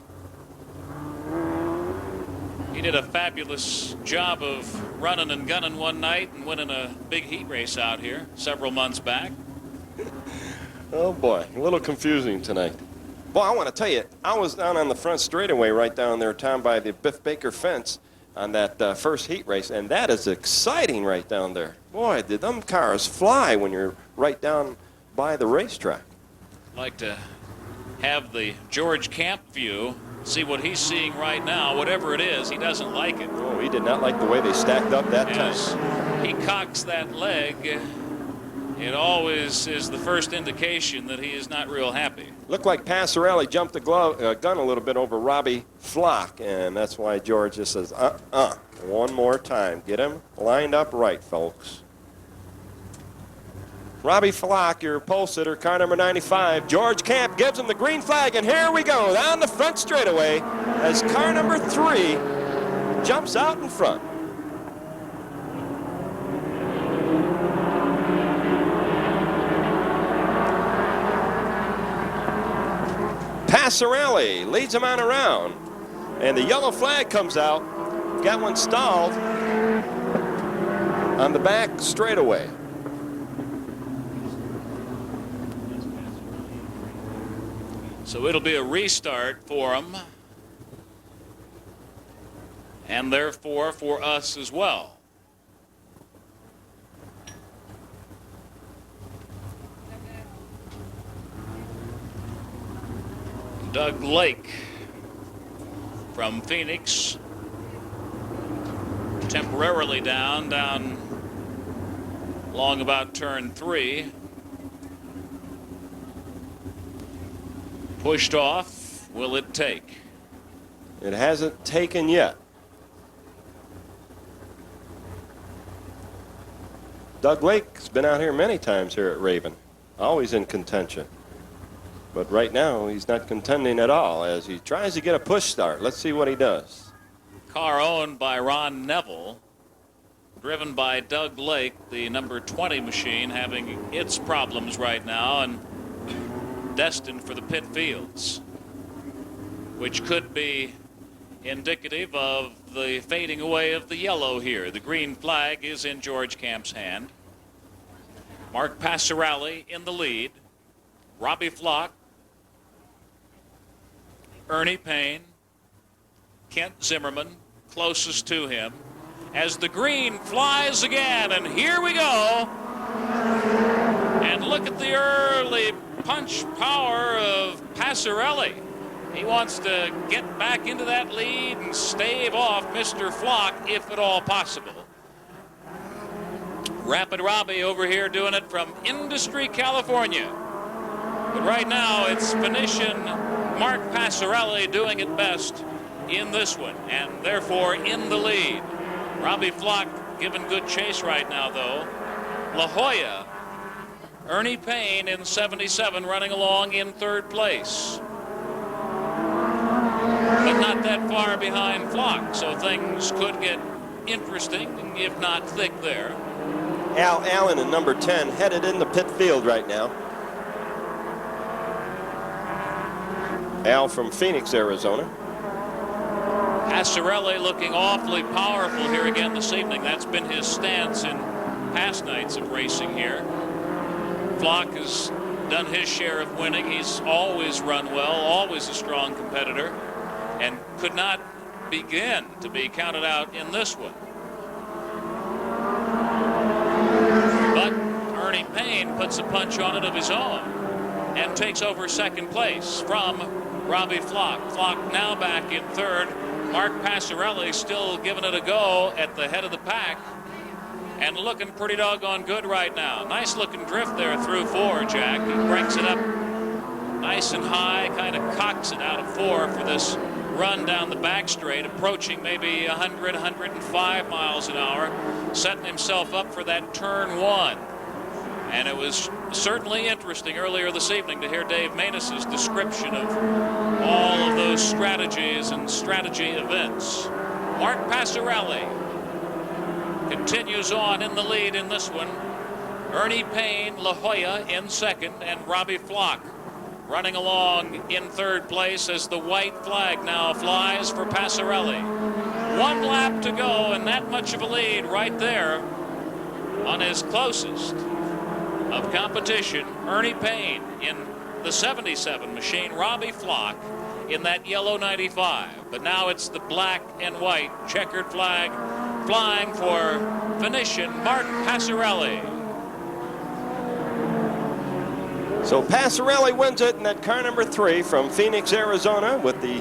He did a fabulous job of running and gunning one night and winning a big heat race out here several months back. Oh boy, a little confusing tonight. Well, I want to tell you, I was down on the front straightaway right down there, Tom, by the Biff Baker fence on that first heat race, and that is exciting right down there. Boy, did them cars fly when you're right down by the racetrack. Like to have the George Camp view, see what he's seeing right now. Whatever it is, he doesn't like it. Oh, he did not like the way they stacked up that time. He cocks that leg. It always is the first indication that he is not real happy. Looked like Passarelli jumped the gun a little bit over Robbie Flock, and that's why George just says, one more time. Get him lined up right, folks. Robbie Flock, your pole sitter, car number 95. George Camp gives him the green flag, and here we go down the front straightaway as car number 3 jumps out in front. Passarelli leads him on around, and the yellow flag comes out. Got one stalled on the back straightaway. So it'll be a restart for him, and therefore for us as well. Doug Lake from Phoenix, temporarily down long about turn 3. Pushed off, will it take? It hasn't taken yet. Doug Lake's been out here many times here at Raven, always in contention. But right now, he's not contending at all as he tries to get a push start. Let's see what he does. Car owned by Ron Neville, driven by Doug Lake, the number 20 machine, having its problems right now and destined for the pit fields, which could be indicative of the fading away of the yellow here. The green flag is in George Camp's hand. Mark Passarelli in the lead. Robbie Flock, Ernie Payne, Kent Zimmerman closest to him as the green flies again, and here we go. And look at the early punch power of Passarelli. He wants to get back into that lead and stave off Mr. Flock if at all possible. Rapid Robbie over here doing it from Industry, California. But right now it's Phoenician Mark Passarelli doing it best in this one, and therefore in the lead. Robbie Flock giving good chase right now, though. La Jolla, Ernie Payne in 77 running along in third place. But not that far behind Flock, so things could get interesting, if not thick there. Al Allen in number 10 headed in the pit field right now. Al from Phoenix, Arizona. Passarelli looking awfully powerful here again this evening. That's been his stance in past nights of racing here. Flock has done his share of winning. He's always run well, always a strong competitor, and could not begin to be counted out in this one. But Ernie Payne puts a punch on it of his own and takes over second place from Robbie Flock. Flock now back in third. Mark Passarelli still giving it a go at the head of the pack and looking pretty doggone good right now. Nice looking drift there through 4, Jack. He cranks it up nice and high, kind of cocks it out of 4 for this run down the back straight, approaching maybe 100, 105 miles an hour, setting himself up for that turn 1. And it was certainly interesting earlier this evening to hear Dave Maness's description of all of those strategies and strategy events. Mark Passarelli continues on in the lead in this one. Ernie Payne, La Jolla in second, and Robbie Flock running along in third place as the white flag now flies for Passarelli. 1 lap to go, and that much of a lead right there on his closest of competition. Ernie Payne in the 77 machine, Robbie Flock in that yellow 95. But now it's the black and white checkered flag flying for Venetian Mark Passarelli. So Passarelli wins it in that car number 3 from Phoenix, Arizona, with the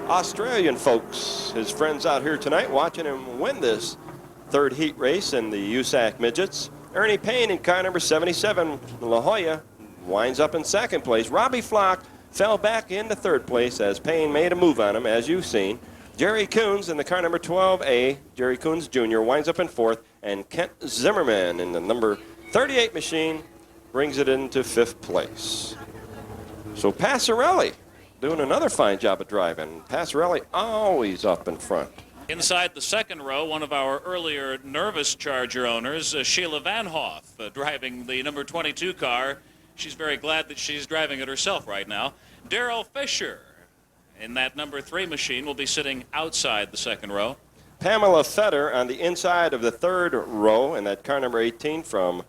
Australian folks, his friends out here tonight, watching him win this third heat race in the USAC Midgets. Ernie Payne in car number 77, La Jolla, winds up in second place. Robbie Flock fell back into third place as Payne made a move on him, as you've seen. Jerry Coons in the car number 12A, Jerry Coons Jr., winds up in fourth, and Kent Zimmerman in the number 38 machine brings it into 5th place. So Passarelli doing another fine job of driving. Passarelli always up in front. Inside the second row, one of our earlier nervous Charger owners, Sheila Van Hoff, driving the number 22 car. She's very glad that she's driving it herself right now. Darrell Fisher in that number 3 machine will be sitting outside the second row. Pamela Fetter on the inside of the third row in that car number 18 from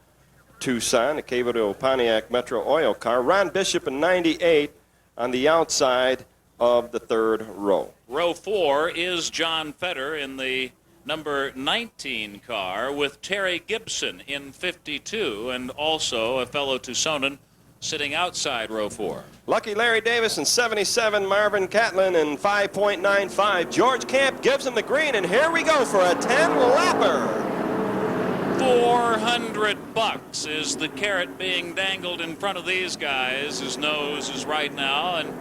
Tucson, a Caboto Pontiac Metro Oil car. Ron Bishop in 98 on the outside of the third row. Row 4 is John Fetter in the number 19 car with Terry Gibson in 52, and also a fellow Tucsonan sitting outside row 4. Lucky Larry Davis in 77, Marvin Catlin in 5.95. George Camp gives him the green, and here we go for a 10-lapper. $400 is the carrot being dangled in front of these guys. His nose is right now, and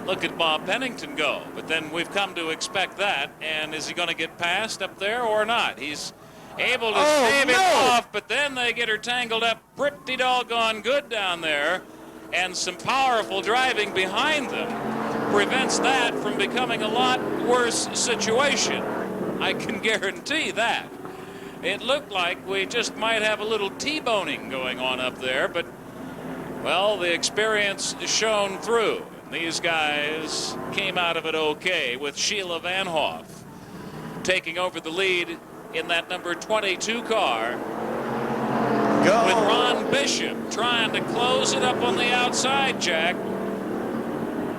look at Bob Pennington go. But then we've come to expect that, and is he going to get past up there or not? He's able to stave it off, but then they get her tangled up pretty doggone good down there, and some powerful driving behind them prevents that from becoming a lot worse situation. I can guarantee that. It looked like we just might have a little T-boning going on up there, but, well, the experience shone through. These guys came out of it okay, with Sheila Van Hoff taking over the lead in that number 22 car. Go. With Ron Bishop trying to close it up on the outside, Jack.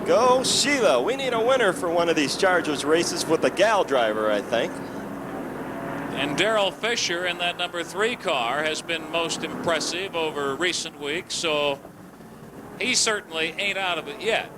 Go Sheila. We need a winner for one of these Chargers races with a gal driver, I think. And Darrell Fisher in that number 3 car has been most impressive over recent weeks, so he certainly ain't out of it yet.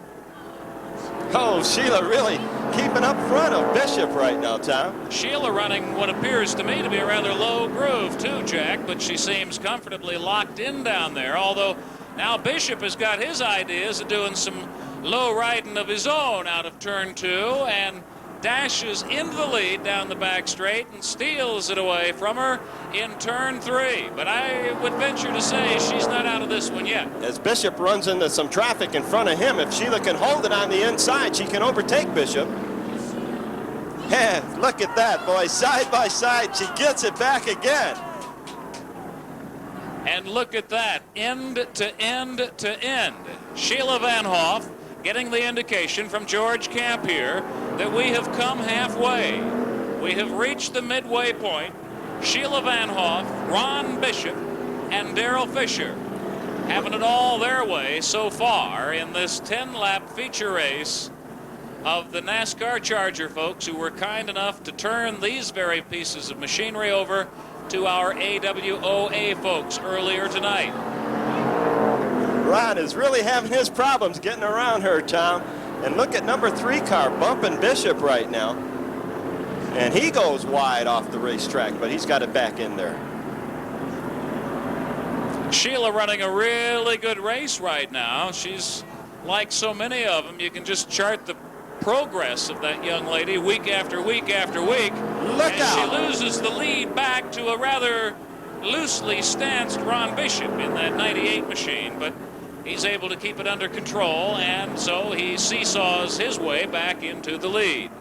Oh, Sheila really keeping up front of Bishop right now, Tom. Sheila running what appears to me to be a rather low groove too, Jack, but she seems comfortably locked in down there, although now Bishop has got his ideas of doing some low riding of his own out of turn 2 and dashes into the lead down the back straight and steals it away from her in turn 3. But I would venture to say she's not out of this one yet. As Bishop runs into some traffic in front of him, if Sheila can hold it on the inside, she can overtake Bishop. Yeah, look at that, boys. Side by side, she gets it back again. And look at that, end to end to end. Sheila Van Hoff getting the indication from George Camp here that we have come halfway. We have reached the midway point. Sheila Van Hoff, Ron Bishop, and Darrell Fisher having it all their way so far in this 10-lap feature race of the NASCAR Charger folks who were kind enough to turn these very pieces of machinery over to our AWOA folks earlier tonight. Ron is really having his problems getting around her, Tom. And look at number 3 car bumping Bishop right now. And he goes wide off the racetrack, but he's got it back in there. Sheila running a really good race right now. She's like so many of them. You can just chart the progress of that young lady week after week after week. Look out! She loses the lead back to a rather loosely stanced Ron Bishop in that 98 machine, but he's able to keep it under control, and so he seesaws his way back into the lead.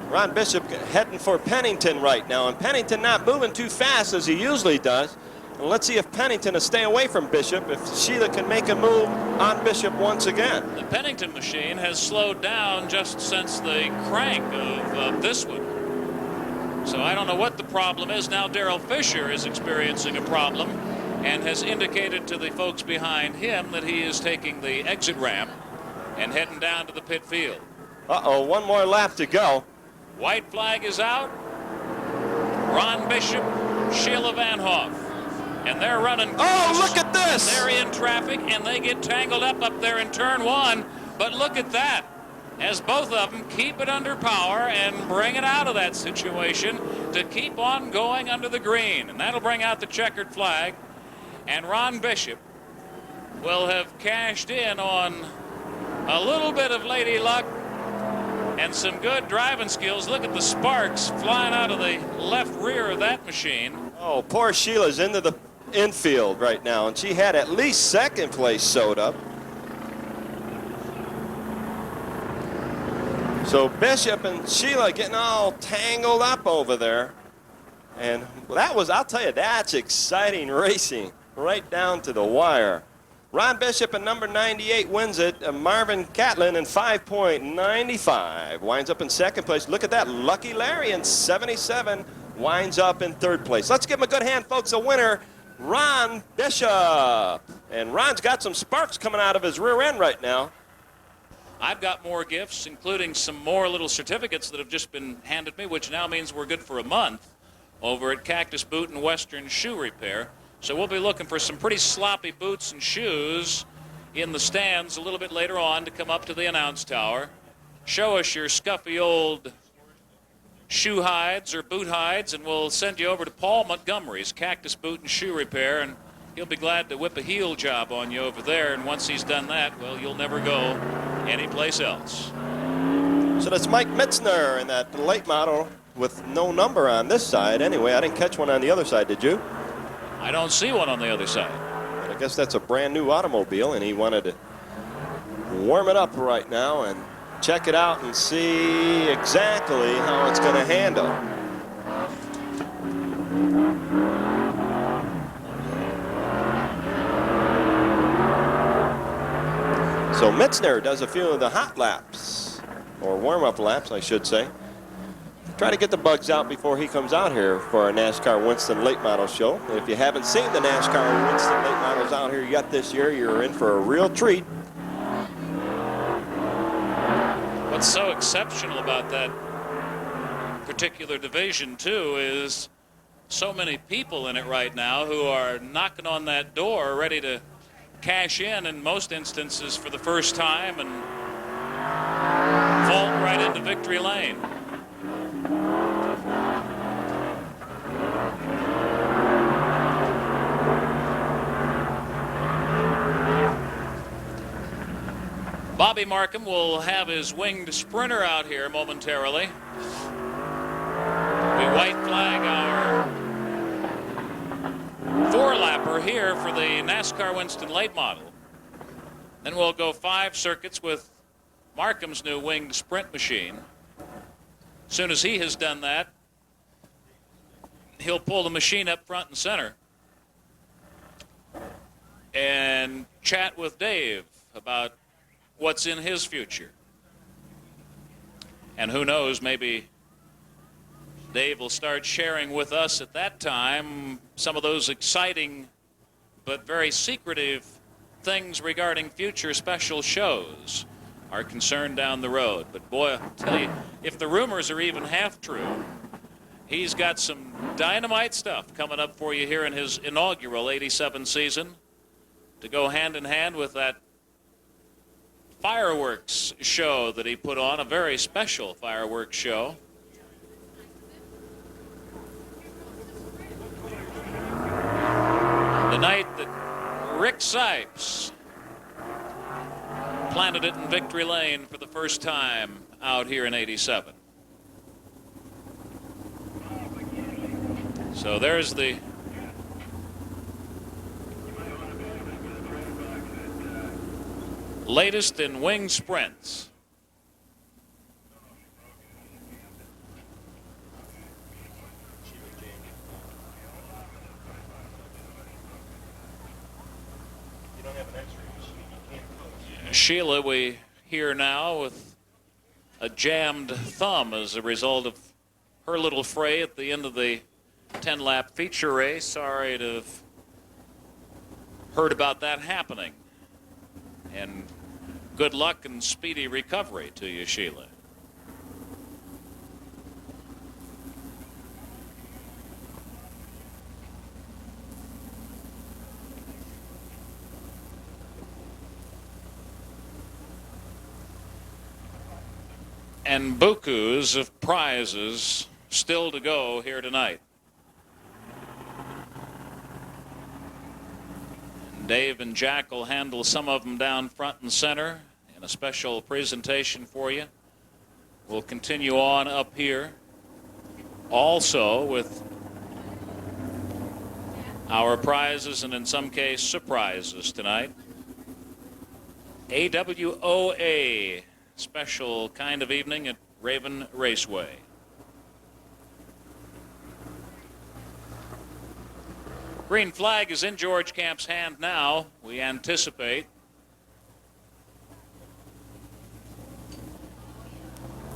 Ron Bishop heading for Pennington right now, and Pennington not moving too fast as he usually does. And let's see if Pennington will stay away from Bishop, if Sheila can make a move on Bishop once again. The Pennington machine has slowed down just since the crank of this one. So I don't know what the problem is. Now Darrell Fisher is experiencing a problem and has indicated to the folks behind him that he is taking the exit ramp and heading down to the pit field. Uh-oh, one more lap to go. White flag is out. Ron Bishop, Sheila Van Hoff. And they're running. Oh, look at this! They're in traffic, and they get tangled up there in turn 1. But look at that, as both of them keep it under power and bring it out of that situation to keep on going under the green. And that'll bring out the checkered flag. And Ron Bishop will have cashed in on a little bit of lady luck and some good driving skills. Look at the sparks flying out of the left rear of that machine. Oh, poor Sheila's into the infield right now, and she had at least second place sewed up. So Bishop and Sheila getting all tangled up over there. And that was, I'll tell you, that's exciting racing right down to the wire. Ron Bishop in number 98 wins it. Marvin Catlin in 5.95 winds up in second place. Look at that. Lucky Larry in 77 winds up in third place. Let's give him a good hand, folks. A winner, Ron Bishop. And Ron's got some sparks coming out of his rear end right now. I've got more gifts, including some more little certificates that have just been handed me, which now means we're good for a month over at Cactus Boot and Western Shoe Repair. So we'll be looking for some pretty sloppy boots and shoes in the stands a little bit later on to come up to the announce tower. Show us your scuffy old shoe hides or boot hides, and we'll send you over to Paul Montgomery's Cactus Boot and Shoe Repair, and he'll be glad to whip a heel job on you over there. And once he's done that, well, you'll never go anyplace else. So that's Mike Mitzner in that late model with no number on this side. Anyway, I didn't catch one on the other side, did you? I don't see one on the other side. But I guess that's a brand new automobile, and he wanted to warm it up right now and check it out and see exactly how it's going to handle. So Mitzner does a few of the hot laps, or warm-up laps, I should say. Try to get the bugs out before he comes out here for our NASCAR Winston Late Model Show. And if you haven't seen the NASCAR Winston Late Models out here yet this year, you're in for a real treat. What's so exceptional about that particular division, too, is so many people in it right now who are knocking on that door ready to cash in most instances for the first time and vault right into victory lane. Bobby Markham will have his winged sprinter out here momentarily. We white flag our four-lapper here for the NASCAR Winston Late Model. Then we'll go 5 circuits with Markham's new winged sprint machine. As soon as he has done that, he'll pull the machine up front and center and chat with Dave about what's in his future. And who knows, maybe Dave will start sharing with us at that time some of those exciting but very secretive things regarding future special shows are concerned down the road. But boy, I'll tell you, if the rumors are even half true, he's got some dynamite stuff coming up for you here in his inaugural 87 season to go hand in hand with that fireworks show that he put on, a very special fireworks show. The night that Rick Sipes planted it in Victory Lane for the first time out here in 87. So there's the latest in wing sprints. Sheila, we hear now with a jammed thumb as a result of her little fray at the end of the 10-lap feature race. Sorry to have heard about that happening. And good luck and speedy recovery to you, Sheila. And bukus of prizes still to go here tonight. Dave and Jack will handle some of them down front and center in a special presentation for you. We'll continue on up here also with our prizes and in some case surprises tonight. AWOA, special kind of evening at Raven Raceway. Green flag is in George Camp's hand now, we anticipate.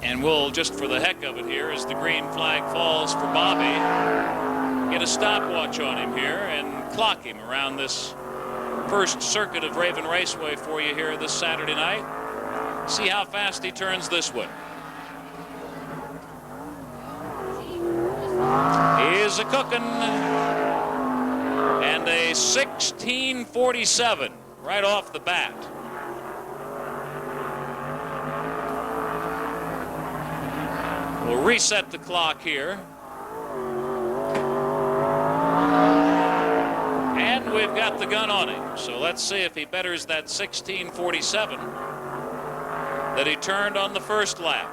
And we'll, just for the heck of it here, as the green flag falls for Bobby, get a stopwatch on him here and clock him around this first circuit of Raven Raceway for you here this Saturday night. See how fast he turns this one. He's a cooking. And a 16:47 right off the bat. We'll reset the clock here. And we've got the gun on him. So let's see if he betters that 16:47 that he turned on the first lap.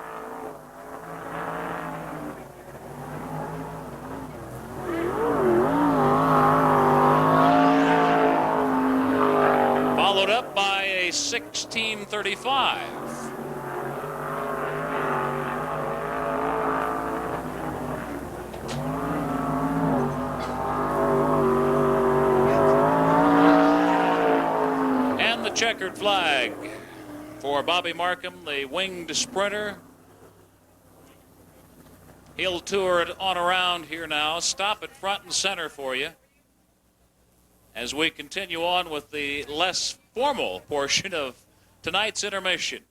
Followed up by a 16:35. And the checkered flag for Bobby Markham, the winged sprinter. He'll tour it on around here now. Stop it front and center for you as we continue on with the less formal portion of tonight's intermission.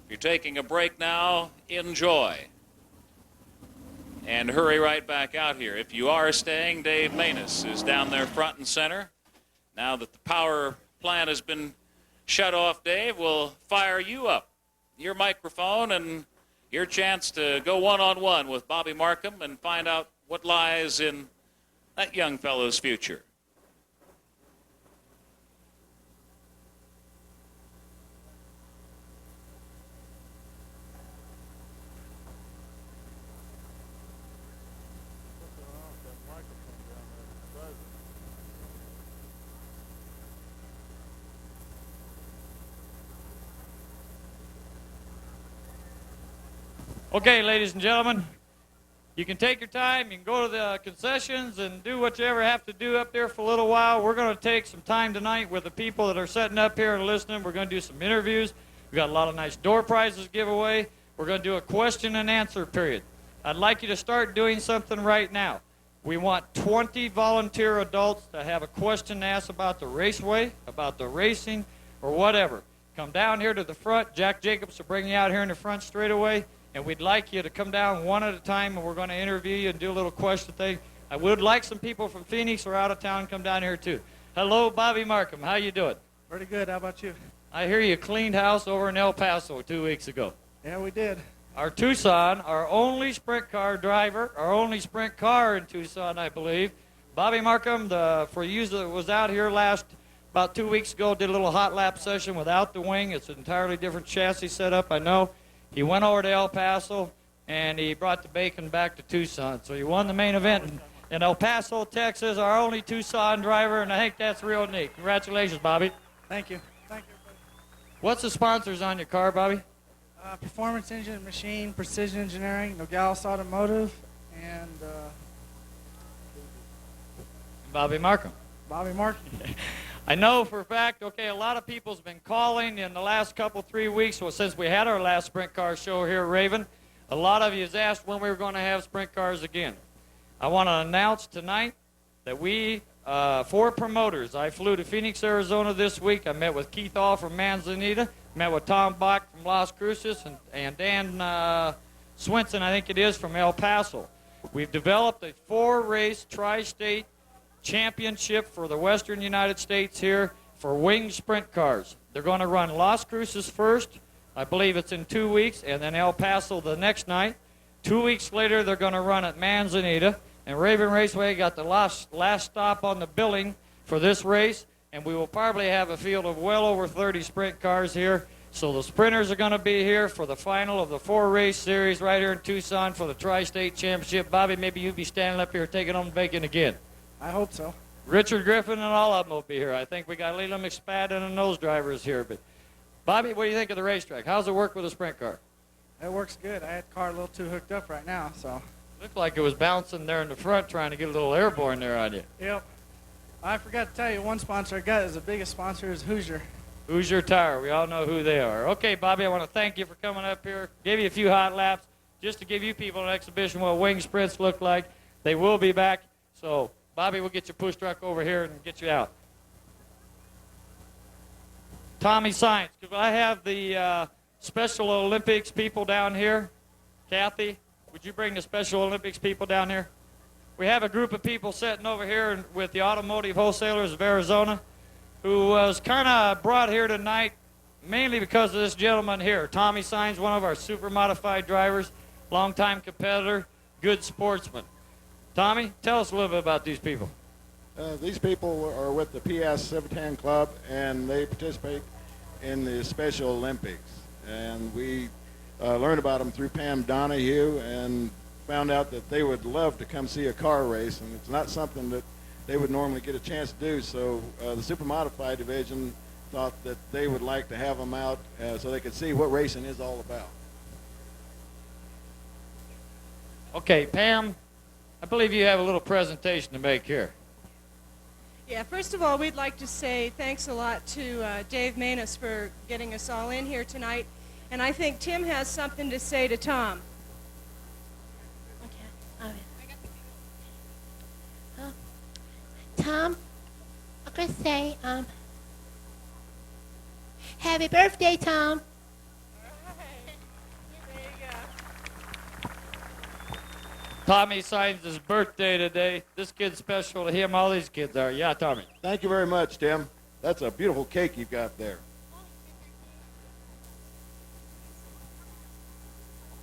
If you're taking a break now, enjoy. And hurry right back out here. If you are staying, Dave Maness is down there front and center. Now that the power plant has been shut off, Dave, we'll fire you up. Your microphone and your chance to go one-on-one with Bobby Markham and find out what lies in that young fellow's future. Okay, ladies and gentlemen, you can take your time. You can go to the concessions and do what you ever have to do up there for a little while. We're going to take some time tonight with the people that are sitting up here and listening. We're going to do some interviews. We've got a lot of nice door prizes to give away. We're going to do a question and answer period. I'd like you to start doing something right now. We want 20 volunteer adults to have a question asked about the raceway, about the racing, or whatever. Come down here to the front. Jack Jacobs will bring you out here in the front straight away, and we'd like you to come down one at a time, and we're going to interview you and do a little question thing. I would like some people from Phoenix or out of town come down here too. Hello, Bobby Markham. How you doing? Pretty good. How about you? I hear you cleaned house over in El Paso 2 weeks ago. Yeah, we did. Our Tucson, our only sprint car driver, our only sprint car in Tucson, I believe. Bobby Markham, for you that was out here about 2 weeks ago, did a little hot lap session without the wing. It's an entirely different chassis setup, I know. He went over to El Paso, and he brought the bacon back to Tucson. So he won the main event in El Paso, Texas, our only Tucson driver, and I think that's real neat. Congratulations, Bobby. Thank you. Thank you. What's the sponsors on your car, Bobby? Performance Engine Machine, Precision Engineering, Nogales Automotive, and Bobby Markham. Bobby Markham. I know for a fact, okay, a lot of people's been calling in the last 3 weeks, well, since we had our last sprint car show here at Raven. A lot of you has asked when we were going to have sprint cars again. I want to announce tonight that we, 4 promoters, I flew to Phoenix, Arizona this week. I met with Keith All from Manzanita, met with Tom Bach from Las Cruces, and Dan Swinson, I think it is, from El Paso. We've developed a 4-race tri-state championship for the western United States here for winged sprint cars. They're going to run Las Cruces first. I believe it's in 2 weeks, and then El Paso the next night. 2 weeks later, they're going to run at Manzanita. And Raven Raceway got the last stop on the billing for this race, and we will probably have a field of well over 30 sprint cars here. So the sprinters are going to be here for the final of the 4-race series right here in Tucson for the Tri-State Championship. Bobby, maybe you'll be standing up here taking on the bacon again. I hope so. Richard Griffin and all of them will be here. I think we got Leland McSpadden and those drivers here. But Bobby, what do you think of the racetrack? How's it work with a sprint car? It works good. I had the car a little too hooked up right now, so. Looked like it was bouncing there in the front trying to get a little airborne there on you. Yep. I forgot to tell you, one sponsor I got is the biggest sponsor is Hoosier. Hoosier Tire. We all know who they are. Okay, Bobby, I want to thank you for coming up here. Gave you a few hot laps just to give you people an exhibition what wing sprints look like. They will be back. So, Bobby, we'll get your push truck over here and get you out. Tommy Science. Could I have the Special Olympics people down here? Kathy, would you bring the Special Olympics people down here? We have a group of people sitting over here with the Automotive Wholesalers of Arizona who was kind of brought here tonight mainly because of this gentleman here. Tommy Sines, one of our super modified drivers, longtime competitor, good sportsman. Tommy, tell us a little bit about these people. These people are with the PS Civitan Club, and they participate in the Special Olympics. And we learned about them through Pam Donahue and found out that they would love to come see a car race, and it's not something that they would normally get a chance to do. So the Super Modified Division thought that they would like to have them out so they could see what racing is all about. Okay, Pam, I believe you have a little presentation to make here. Yeah, first of all, we'd like to say thanks a lot to Dave Manus for getting us all in here tonight. And I think Tim has something to say to Tom. Tom, I'm going to say, happy birthday, Tom. Tommy signs his birthday today. This kid's special to him. All these kids are. Yeah, Tommy. Thank you very much, Tim. That's a beautiful cake you've got there.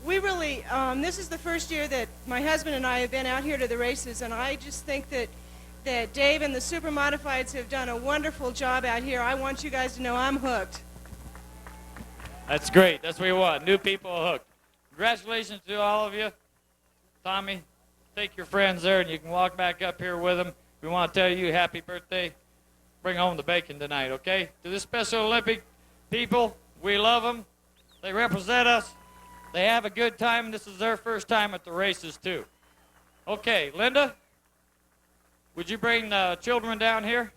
We really, this is the first year that my husband and I have been out here to the races, and I just think that Dave and the Super Modifieds have done a wonderful job out here. I want you guys to know I'm hooked. That's great. That's what we want. New people hooked. Congratulations to all of you. Tommy, take your friends there, and you can walk back up here with them. We want to tell you happy birthday. Bring home the bacon tonight, okay? To the Special Olympic people, we love them. They represent us. They have a good time. This is their first time at the races, too. Okay, Linda, would you bring the children down here?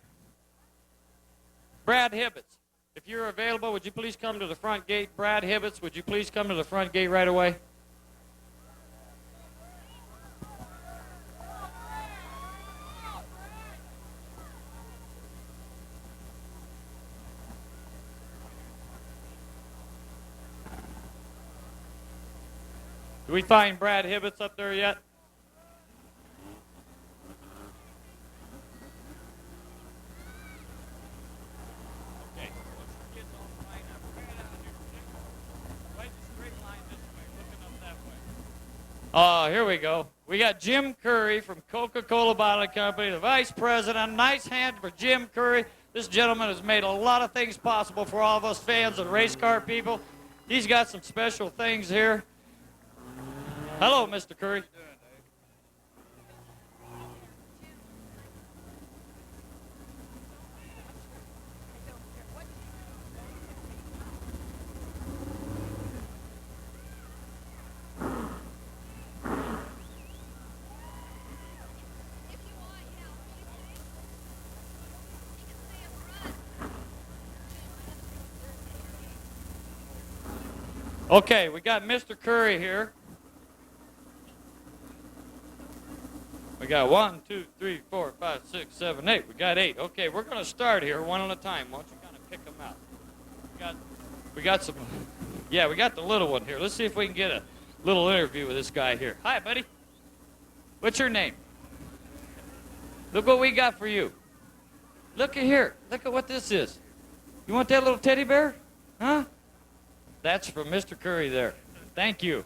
Brad Hibbets, if you're available, would you please come to the front gate? Brad Hibbets, would you please come to the front gate right away? Did we find Brad Hibbets up there yet? Okay. Oh, here we go. We got Jim Curry from Coca-Cola Bottling Company, the vice president. Nice hand for Jim Curry. This gentleman has made a lot of things possible for all of us fans and race car people. He's got some special things here. Hello, Mr. Curry. Okay, we got Mr. Curry here. We got 1, 2, 3, 4, 5, 6, 7, 8. We got 8. Okay, we're going to start here one at a time. Why don't you kind of pick them out? We got some. Yeah, we got the little one here. Let's see if we can get a little interview with this guy here. Hi, buddy. What's your name? Look what we got for you. Look at here. Look at what this is. You want that little teddy bear? Huh? That's from Mr. Curry there. Thank you.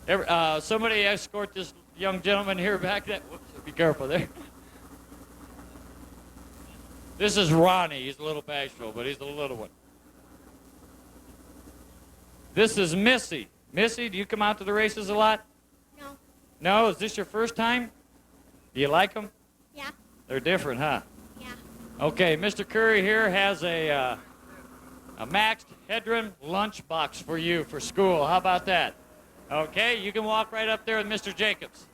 Okay. Somebody escort this young gentleman here back. Whoops, be careful there. This is Ronnie. He's a little bashful, but he's the little one. This is Missy. Missy, do you come out to the races a lot? No. No? Is this your first time? Do you like them? Yeah. They're different, huh? Yeah. Okay, Mr. Curry here has a maxed Hedron lunchbox for you for school. How about that? Okay, you can walk right up there with Mr. Jacobs.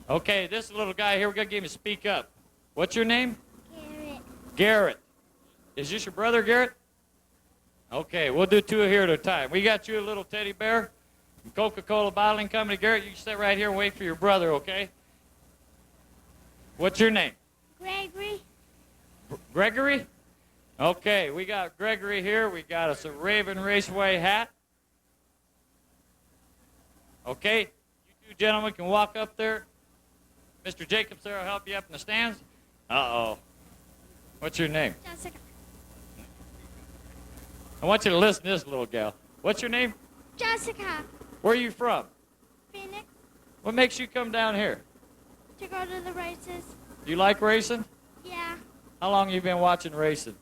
Okay, this little guy here, we're going to give him a speak up. What's your name? Garrett. Garrett. Is this your brother, Garrett? Okay, we'll do two here at a time. We got you a little teddy bear from Coca-Cola Bottling Company. Garrett, you can sit right here and wait for your brother, okay? What's your name? Gregory. Gregory? Okay, we got Gregory here. We got us a Raven Raceway hat. Okay, you two gentlemen can walk up there. Mr. Jacobs there will help you up in the stands. Uh-oh. What's your name? Jessica. I want you to listen to this little gal. What's your name? Jessica. Where are you from? Phoenix. What makes you come down here? To go to the races. You like racing? Yeah. How long have you been watching racing?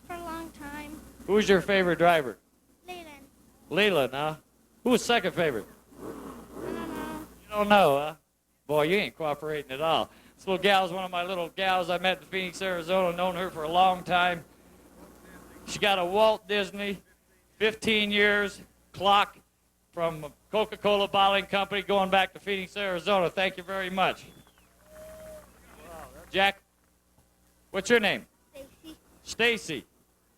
For a long time. Who's your favorite driver? Leland. Leland, huh? Who's second favorite? I don't know. You don't know, huh? Boy, you ain't cooperating at all. This little gal's one of my little gals I met in Phoenix, Arizona. Known her for a long time. She got a Walt Disney 15 years clock from Coca-Cola Bottling Company going back to Phoenix, Arizona. Thank you very much. Jack, what's your name? Stacy. Stacy.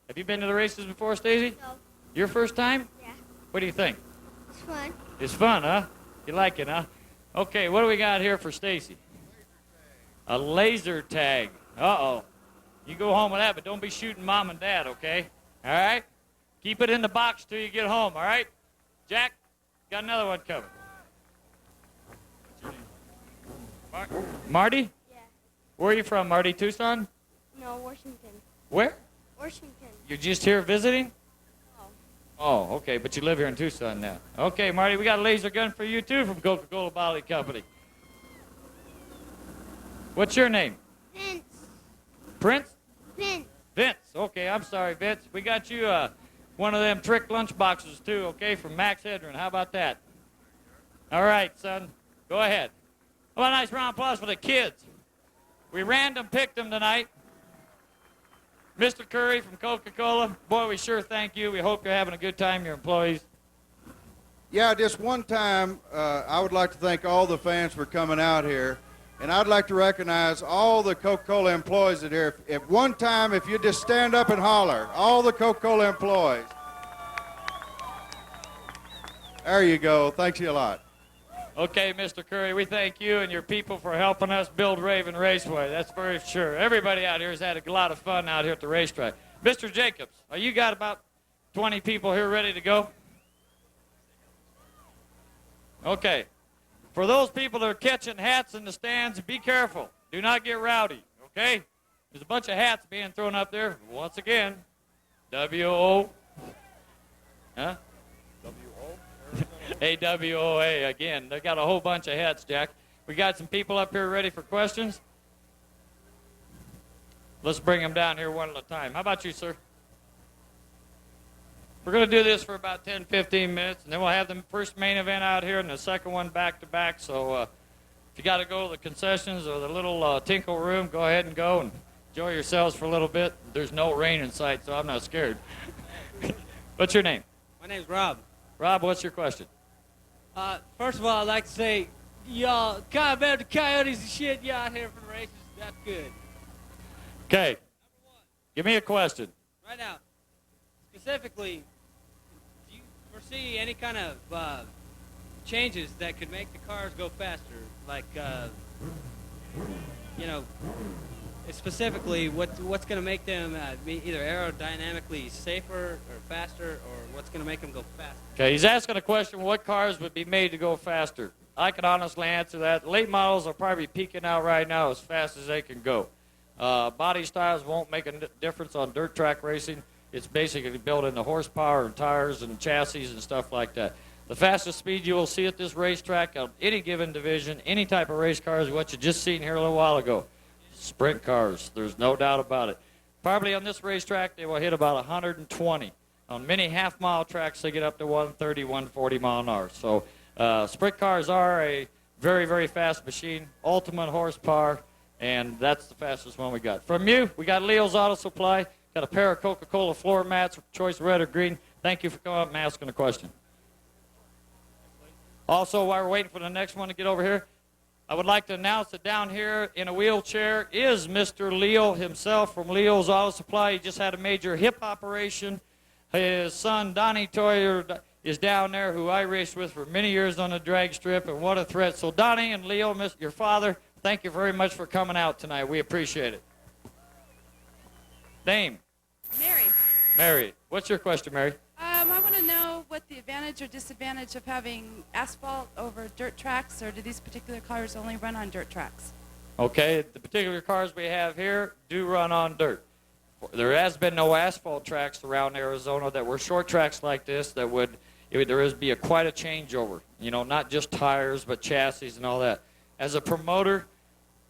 Have you been to the races before, Stacy? No. Your first time? Yeah. What do you think? It's fun. It's fun, huh? You like it, huh? Okay, what do we got here for Stacy? A laser tag. Uh-oh. You go home with that, but don't be shooting mom and dad, okay? All right? Keep it in the box till you get home, all right? Jack, got another one coming. Marty? Yeah. Where are you from, Marty? Tucson? No, Washington. Where? Washington. You're just here visiting? Oh. Oh, okay, but you live here in Tucson now. Okay, Marty, we got a laser gun for you, too, from Coca-Cola Bottling Company. What's your name? Vince. Prince? Vince. Vince. Okay, I'm sorry, Vince. We got you one of them trick lunch boxes, too, okay, from Max Hedron. How about that? All right, son. Go ahead. How about a nice round of applause for the kids? We random picked them tonight. Mr. Curry from Coca-Cola. Boy, we sure thank you. We hope you're having a good time, your employees. Yeah, just one time, I would like to thank all the fans for coming out here. And I'd like to recognize all the Coca-Cola employees that are here. At one time, if you just stand up and holler, all the Coca-Cola employees. There you go. Thanks you a lot. Okay, Mr. Curry, we thank you and your people for helping us build Raven Raceway. That's very sure. Everybody out here has had a lot of fun out here at the racetrack. Mr. Jacobs, you got about 20 people here ready to go? Okay. For those people that are catching hats in the stands, be careful. Do not get rowdy, okay? There's a bunch of hats being thrown up there. Once again, W-O. Huh? W-O? A-W-O-A again. They got a whole bunch of hats, Jack. We got some people up here ready for questions. Let's bring them down here one at a time. How about you, sir? We're going to do this for about 10, 15 minutes, and then we'll have the first main event out here and the second one back-to-back. So if you got to go to the concessions or the little tinkle room, go ahead and go and enjoy yourselves for a little bit. There's no rain in sight, so I'm not scared. What's your name? My name's Rob. Rob, what's your question? First of all, I'd like to say, y'all, about the coyotes and shit, y'all out here for the races. That's good. Okay. Give me a question. Right now, specifically, do you foresee any kind of changes that could make the cars go faster? Like, you know, specifically, what's going to make them be either aerodynamically safer or faster, or what's going to make them go faster? Okay, he's asking a question, what cars would be made to go faster? I can honestly answer that. Late models are probably peaking out right now as fast as they can go. Body styles won't make a difference on dirt track racing. It's basically built into horsepower and tires and chassis and stuff like that. The fastest speed you will see at this racetrack on any given division, any type of race car, is what you just seen here a little while ago. Sprint cars, there's no doubt about it. Probably on this racetrack, they will hit about 120. On many half-mile tracks, they get up to 130, 140 mile an hour. So sprint cars are a very, very fast machine, ultimate horsepower, and that's the fastest one we got. From you, we got Leo's Auto Supply. Got a pair of Coca-Cola floor mats, choice red or green. Thank you for coming up and asking a question. Also, while we're waiting for the next one to get over here, I would like to announce that down here in a wheelchair is Mr. Leo himself from Leo's Auto Supply. He just had a major hip operation. His son, Donnie Toyer, is down there, who I raced with for many years on the drag strip, and what a threat. So, Donnie and Leo, your father, thank you very much for coming out tonight. We appreciate it. Name? Mary. Mary. What's your question, Mary? I want to know what the advantage or disadvantage of having asphalt over dirt tracks, or do these particular cars only run on dirt tracks? Okay, the particular cars we have here do run on dirt. There has been no asphalt tracks around Arizona that were short tracks like this that would be quite a changeover. You know, not just tires, but chassis and all that. As a promoter,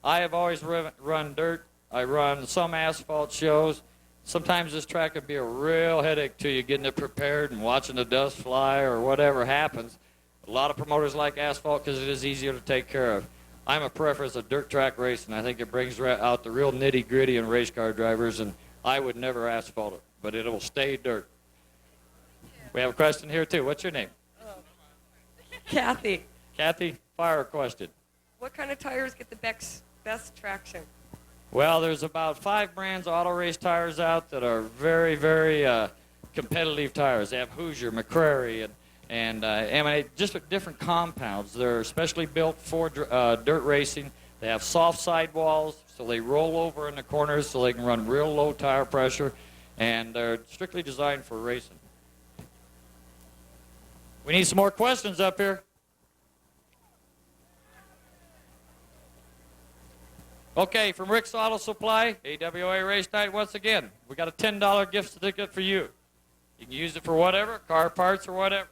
I have always run dirt. I run some asphalt shows. Sometimes this track could be a real headache to you, getting it prepared and watching the dust fly or whatever happens. A lot of promoters like asphalt because it is easier to take care of. I'm a preference of dirt track racing. I think it brings out the real nitty-gritty in race car drivers, and I would never asphalt it, but it will stay dirt. We have a question here, too. What's your name? Kathy, Kathy, fire a question. what kind of tires get the best traction? Well, there's about 5 brands of auto race tires out that are very, very competitive tires. They have Hoosier, McCrary, and just different compounds. They're especially built for dirt racing. They have soft sidewalls, so they roll over in the corners so they can run real low tire pressure, and they're strictly designed for racing. We need some more questions up here. Okay, from Rick's Auto Supply, AWA Race Night once again. We got a $10 gift certificate for you. You can use it for whatever, car parts or whatever.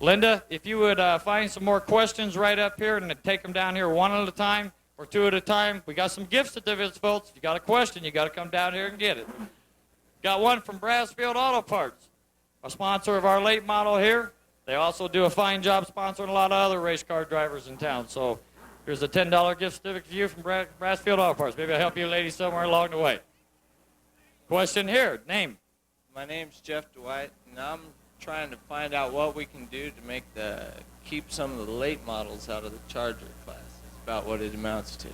Linda, if you would find some more questions right up here and take them down here one at a time or 2 at a time. We got some gift certificates, folks. If you got a question, you got to come down here and get it. Got one from Brasfield Auto Parts, a sponsor of our late model here. They also do a fine job sponsoring a lot of other race car drivers in town. So here's a $10 gift certificate for you from Brasfield Auto Parts. Maybe I'll help you ladies somewhere along the way. Question here. Name? My name's Jeff Dwight, and I'm trying to find out what we can do to keep some of the late models out of the Charger class. It's about what it amounts to.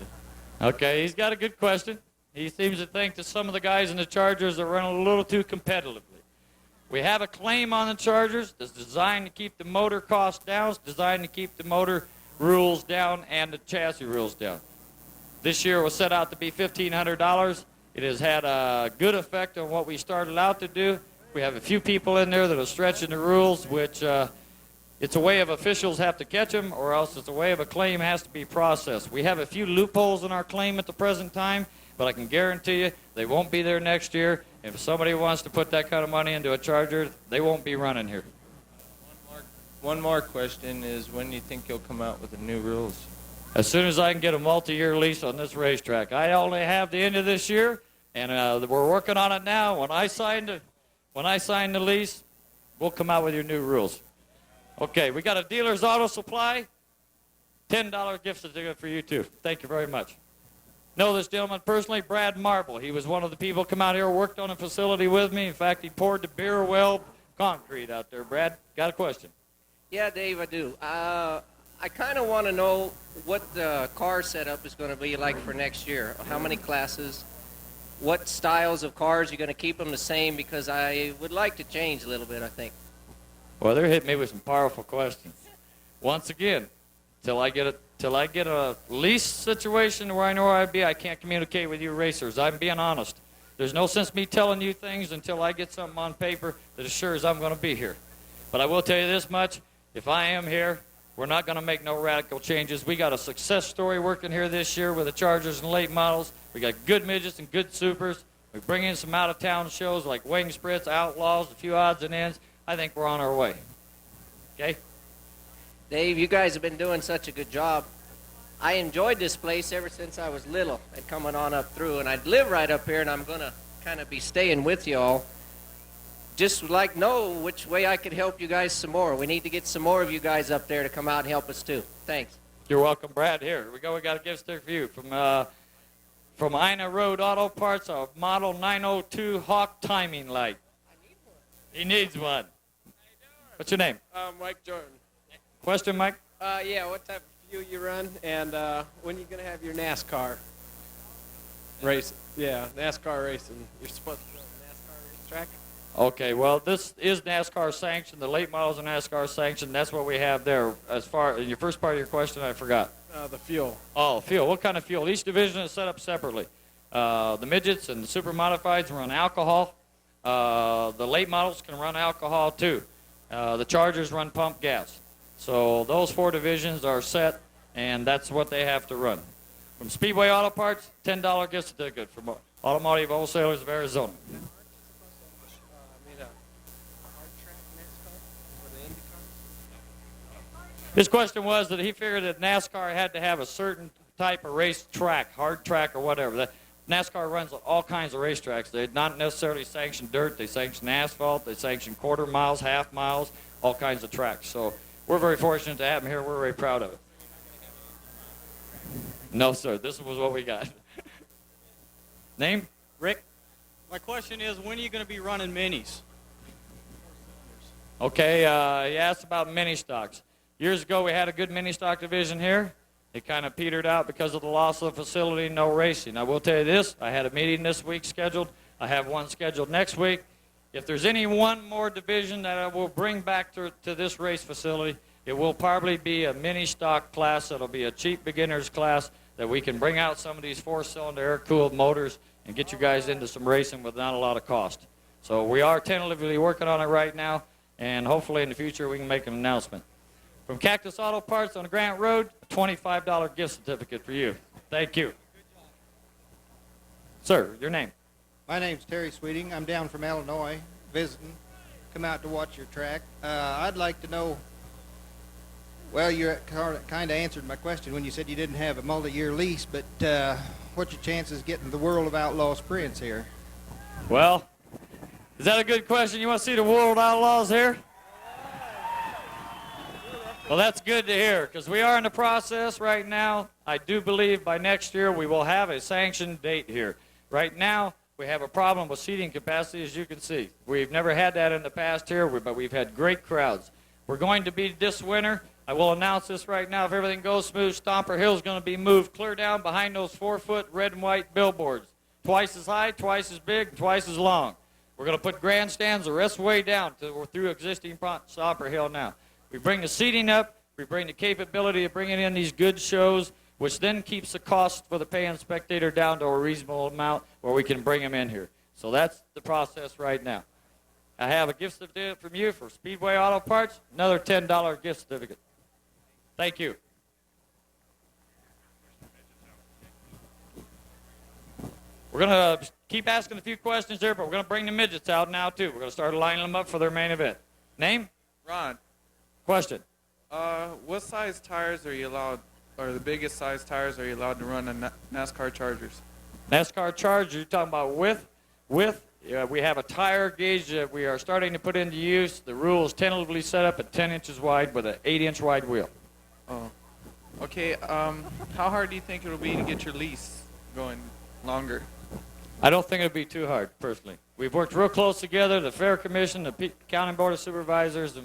Okay, he's got a good question. He seems to think that some of the guys in the Chargers are running a little too competitively. We have a claim on the Chargers that's designed to keep the motor cost down. It's designed to keep the motor rules down and the chassis rules down. This year was set out to be $1,500. It has had a good effect on what we started out to do. We have a few people in there that are stretching the rules, which it's a way of officials have to catch them, or else it's a way of a claim has to be processed. We have a few loopholes in our claim at the present time, but I can guarantee you they won't be there next year. If somebody wants to put that kind of money into a Charger, they won't be running here. One more question is, when do you think you'll come out with the new rules? As soon as I can get a multi-year lease on this racetrack. I only have the end of this year, and we're working on it now. When I sign the lease, we'll come out with your new rules. Okay, we got a dealer's auto supply. $10 gift certificate for you too. Thank you very much. Know this gentleman personally, Brad Marble. He was one of the people come out here, worked on a facility with me. In fact, he poured the beer well concrete out there. Brad, got a question? Yeah, Dave, I do. I kind of want to know what the car setup is going to be like for next year. How many classes? What styles of cars? You're going to keep them the same? Because I would like to change a little bit, I think. Well, they're hitting me with some powerful questions. Once again, till I get a lease situation where I know where I'd be, I can't communicate with you racers. I'm being honest. There's no sense me telling you things until I get something on paper that assures I'm going to be here. But I will tell you this much. If I am here, we're not going to make no radical changes. We got a success story working here this year with the Chargers and late models. We got good midgets and good supers. We bring in some out-of-town shows like Wing Spritz, Outlaws, a few odds and ends. I think we're on our way. Okay? Dave, you guys have been doing such a good job. I enjoyed this place ever since I was little and coming on up through. And I'd live right up here, and I'm going to kind of be staying with y'all. Just would like to know which way I could help you guys some more. We need to get some more of you guys up there to come out and help us too. Thanks. You're welcome, Brad. Here we go. We got a gift stick for you from Ina Road Auto Parts, a model 902 Hawk timing light. He needs one. What's your name? Mike Jordan. Question, Mike? Yeah, what type of fuel you run, and when are you going to have your NASCAR race? Yeah, NASCAR racing. You're supposed to go to the NASCAR racetrack? Okay, well, this is NASCAR sanctioned. The late models are NASCAR sanctioned. That's what we have there. As far as your first part of your question, I forgot. The fuel. Oh, fuel. What kind of fuel? Each division is set up separately. The midgets and the super modifieds run alcohol. The late models can run alcohol too. The Chargers run pump gas. So those four divisions are set, and that's what they have to run. From Speedway Auto Parts, $10 gift certificate from Automotive Wholesalers of Arizona. His question was that he figured that NASCAR had to have a certain type of race track, hard track or whatever. NASCAR runs all kinds of racetracks. They not necessarily sanction dirt. They sanction asphalt. They sanction quarter miles, half miles, all kinds of tracks. So we're very fortunate to have him here. We're very proud of it. No, sir. This was what we got. Name? Rick, my question is, when are you going to be running minis? Okay, he asked about mini stocks. Years ago, we had a good mini stock division here. It kind of petered out because of the loss of the facility, no racing. I will tell you this, I had a meeting this week scheduled. I have one scheduled next week. If there's any one more division that I will bring back to this race facility, it will probably be a mini stock class. It'll be a cheap beginner's class that we can bring out some of these four-cylinder air-cooled motors and get you guys into some racing with not a lot of cost. So we are tentatively working on it right now, and hopefully in the future we can make an announcement. From Cactus Auto Parts on Grant Road, a $25 gift certificate for you. Thank you. Sir, your name? My name's Terry Sweeting. I'm down from Illinois visiting. Come out to watch your track. I'd like to know, well, you kind of answered my question when you said you didn't have a multi-year lease, but what's your chances getting the World of Outlaws prints here? Well, is that a good question? You want to see the World Outlaws here? Well, that's good to hear, because we are in the process right now. I do believe by next year we will have a sanctioned date here. Right now, we have a problem with seating capacity, as you can see. We've never had that in the past here, but we've had great crowds. We're going to be this winter. I will announce this right now. If everything goes smooth, Stomper Hill is going to be moved clear down behind those 4-foot red and white billboards. Twice as high, twice as big, twice as long. We're going to put grandstands the rest way down through existing Stomper Hill now. We bring the seating up. We bring the capability of bringing in these good shows, which then keeps the cost for the paying spectator down to a reasonable amount where we can bring them in here. So that's the process right now. I have a gift certificate from you for Speedway Auto Parts, another $10 gift certificate. Thank you. We're going to keep asking a few questions there, but we're going to bring the midgets out now, too. We're going to start lining them up for their main event. Name? Ron. Question. What size tires are you allowed, or the biggest size tires are you allowed to run on NASCAR Chargers? NASCAR Charger, you're talking about width? We have a tire gauge that we are starting to put into use. The rule is tentatively set up at 10 inches wide with an 8-inch wide wheel. Oh. Okay, how hard do you think it'll be to get your lease going longer? I don't think it'll be too hard, personally. We've worked real close together, the Fair Commission, the County Board of Supervisors,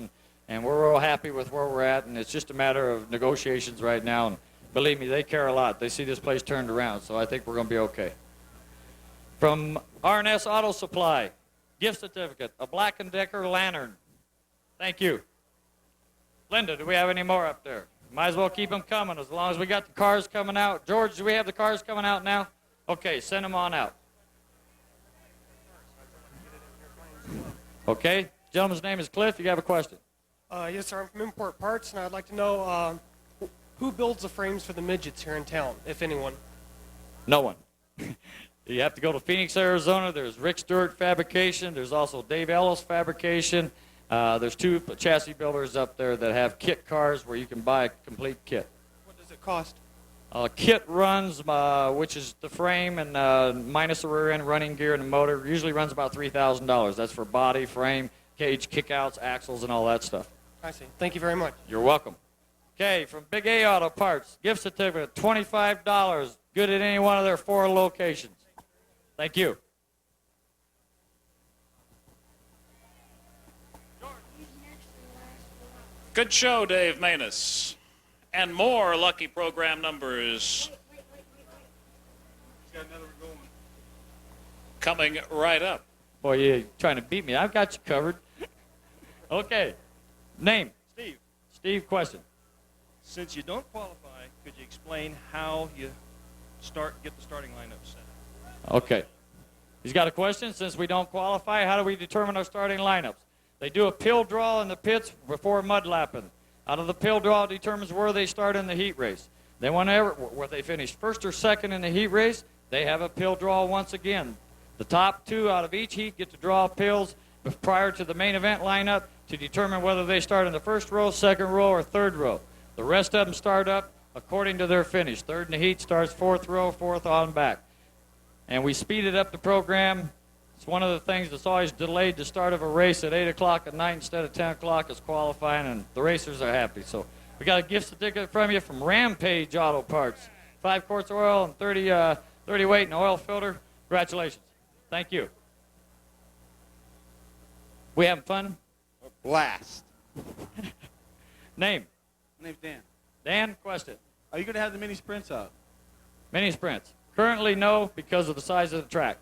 and we're real happy with where we're at, and it's just a matter of negotiations right now. And believe me, they care a lot. They see this place turned around, so I think we're going to be okay. From R&S Auto Supply, gift certificate, a Black & Decker lantern. Thank you. Linda, do we have any more up there? Might as well keep them coming as long as we got the cars coming out. George, do we have the cars coming out now? Okay, send them on out. Okay, gentleman's name is Cliff. You have a question? Yes, sir. I'm from Import Parts, and I'd like to know who builds the frames for the midgets here in town, if anyone. No one. You have to go to Phoenix, Arizona. There's Rick Stewart Fabrication. There's also Dave Ellis Fabrication. There's 2 chassis builders up there that have kit cars where you can buy a complete kit. What does it cost? Kit runs, which is the frame and minus the rear end running gear and the motor, usually runs about $3,000. That's for body, frame, cage, kickouts, axles, and all that stuff. I see. Thank you very much. You're welcome. Okay, from Big A Auto Parts, gift certificate, $25, good at any one of their 4 locations. Thank you. Good show, Dave Maness. And more lucky program numbers coming right up. Boy, you're trying to beat me. I've got you covered. Okay. Name? Steve. Steve, question. Since you don't qualify, could you explain how you get the starting lineup set? Okay. He's got a question. Since we don't qualify, how do we determine our starting lineups? They do a pill draw in the pits before mud lapping. Out of the pill draw determines where they start in the heat race. Then where they finish first or second in the heat race, they have a pill draw once again. The top 2 out of each heat get to draw pills prior to the main event lineup to determine whether they start in the first row, second row, or third row. The rest of them start up according to their finish. Third in the heat starts 4th row, 4th on back. And we speeded up the program. It's one of the things that's always delayed the start of a race at 8 o'clock at night instead of 10 o'clock is qualifying, and the racers are happy. So we got a gift certificate from you from Rampage Auto Parts. 5 quarts of oil and 30 weight and oil filter. Congratulations. Thank you. We having fun? A blast. Name? My name's Dan. Dan, question. Are you going to have the mini sprints out? Mini sprints. Currently, no, because of the size of the track.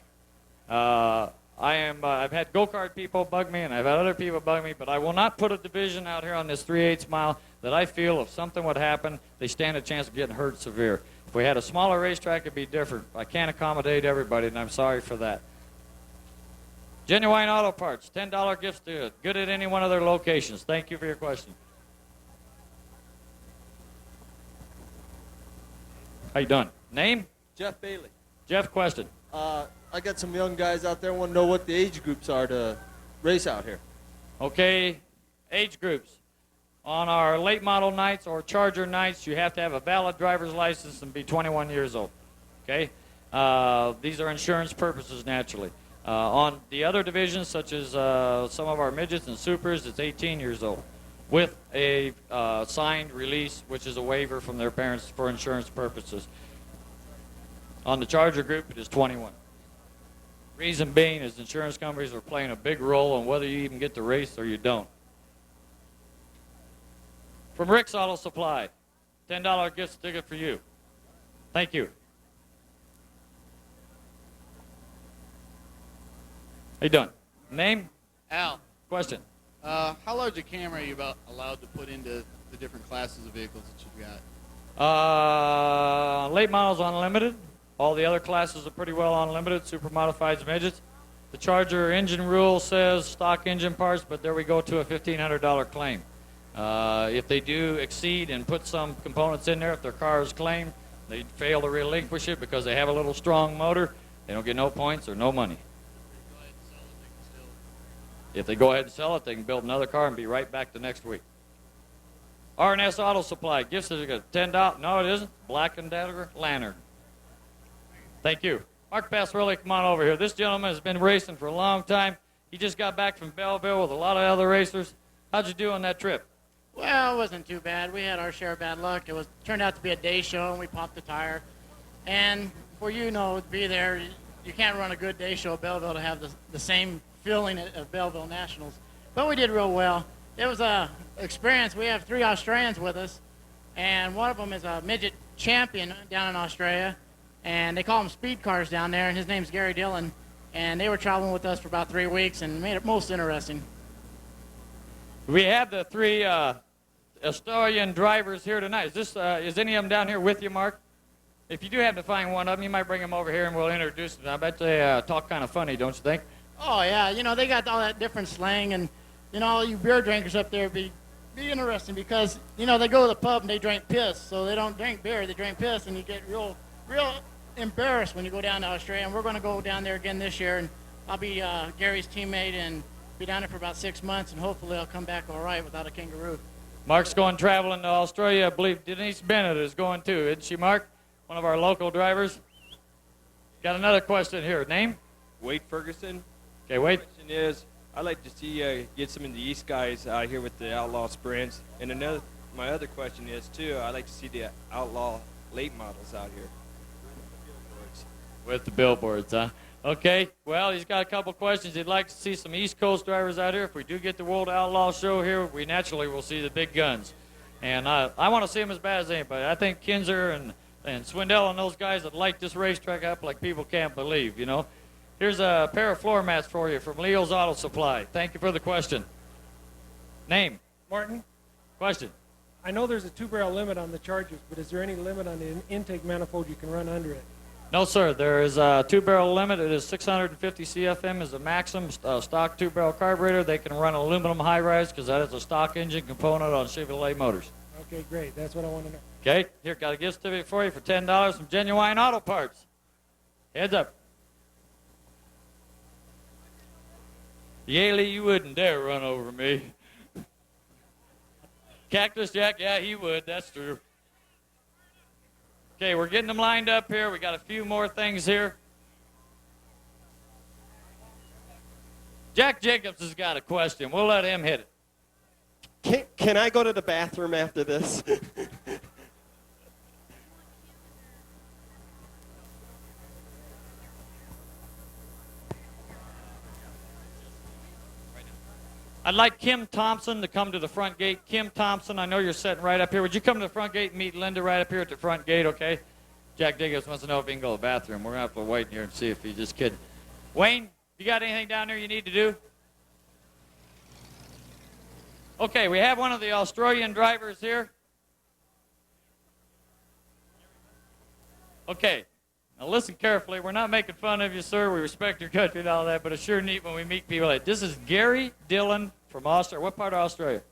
I've had go-kart people bug me, and I've had other people bug me, but I will not put a division out here on this 3/8 mile that I feel if something would happen, they stand a chance of getting hurt severe. If we had a smaller racetrack, it'd be different. I can't accommodate everybody, and I'm sorry for that. Genuine Auto Parts, $10 gifts to good at any one of their locations. Thank you for your question. How you doing? Name? Jeff Bailey. Jeff, question. I got some young guys out there want to know what the age groups are to race out here. Okay, age groups. On our late model nights or Charger nights, you have to have a valid driver's license and be 21 years old. Okay? These are insurance purposes, naturally. On the other divisions, such as some of our midgets and supers, it's 18 years old with a signed release, which is a waiver from their parents for insurance purposes. On the Charger group, it is 21. Reason being is insurance companies are playing a big role on whether you even get to race or you don't. From Rick's Auto Supply, $10 gift certificate for you. Thank you. How you doing? Name? Al. Question. How large a camera are you allowed to put into the different classes of vehicles that you've got? Late models unlimited. All the other classes are pretty well unlimited. Super modifieds, midgets. The Charger engine rule says stock engine parts, but there we go to a $1,500 claim. If they do exceed and put some components in there, if their car is claimed, they fail to relinquish it because they have a little strong motor, they don't get no points or no money. If they go ahead and sell it, they can build another car and be right back the next week. R&S Auto Supply, gift certificate, $10. No, it isn't. Black and Decker Lantern. Thank you. Mark Passarelli, come on over here. This gentleman has been racing for a long time. He just got back from Belleville with a lot of other racers. How'd you do on that trip? Well, it wasn't too bad. We had our share of bad luck. It turned out to be a day show, and we popped the tire. And for to be there, you can't run a good day show at Belleville to have the same feeling of Belleville Nationals. But we did real well. It was a experience. We have 3 Australians with us, and one of them is a midget champion down in Australia, and they call them speed cars down there, and his name's Gary Dillon, and they were traveling with us for about 3 weeks and made it most interesting. We have the 3 Australian drivers here tonight. Is any of them down here with you, Mark? If you do have to find one of them, you might bring them over here and we'll introduce them. I bet they talk kind of funny, don't you think? Oh, yeah. They got all that different slang, and, all you beer drinkers up there be interesting because, they go to the pub and they drink piss. So they don't drink beer, they drink piss, and you get real embarrassed when you go down to Australia. And we're going to go down there again this year, and I'll be Gary's teammate and be down there for about 6 months, and hopefully I'll come back all right without a kangaroo. Mark's going traveling to Australia. I believe Denise Bennett is going too, isn't she, Mark? One of our local drivers. Got another question here. Name? Wade Ferguson. Okay, Wade. The question is, I'd like to see get some of the East guys out here with the Outlaw Sprints. And my other question is, too, I'd like to see the Outlaw late models out here. With the billboards, huh? Okay, well, he's got a couple questions. He'd like to see some East Coast drivers out here. If we do get the World Outlaw Show here, we naturally will see the big guns. And I want to see them as bad as anybody. I think Kinzer and Swindell and those guys that light this racetrack up like people can't believe, Here's a pair of floor mats for you from Leo's Auto Supply. Thank you for the question. Name? Martin? Question? I know there's a 2-barrel limit on the Chargers, but is there any limit on the intake manifold you can run under it? No, sir. There is a 2-barrel limit. It is 650 CFM is the maximum stock 2-barrel carburetor. They can run aluminum high-rise because that is a stock engine component on Chevrolet motors. Okay, great. That's what I want to know. Okay. Here, got a gift certificate for you for $10 from Genuine Auto Parts. Heads up. Yaley, you wouldn't dare run over me. Cactus Jack, yeah, he would. That's true. Okay, we're getting them lined up here. We got a few more things here. Jack Jacobs has got a question. We'll let him hit it. Can I go to the bathroom after this? I'd like Kim Thompson to come to the front gate. Kim Thompson, I know you're sitting right up here. Would you come to the front gate and meet Linda right up here at the front gate, okay? Jack Jacobs wants to know if he can go to the bathroom. We're going to have to wait here and see if he's just kidding. Wayne, you got anything down there you need to do? Okay, we have one of the Australian drivers here. Okay, now listen carefully. We're not making fun of you, sir. We respect your country and all that, but it's sure neat when we meet people like this. Is Gary Dillon from Australia. What part of Australia?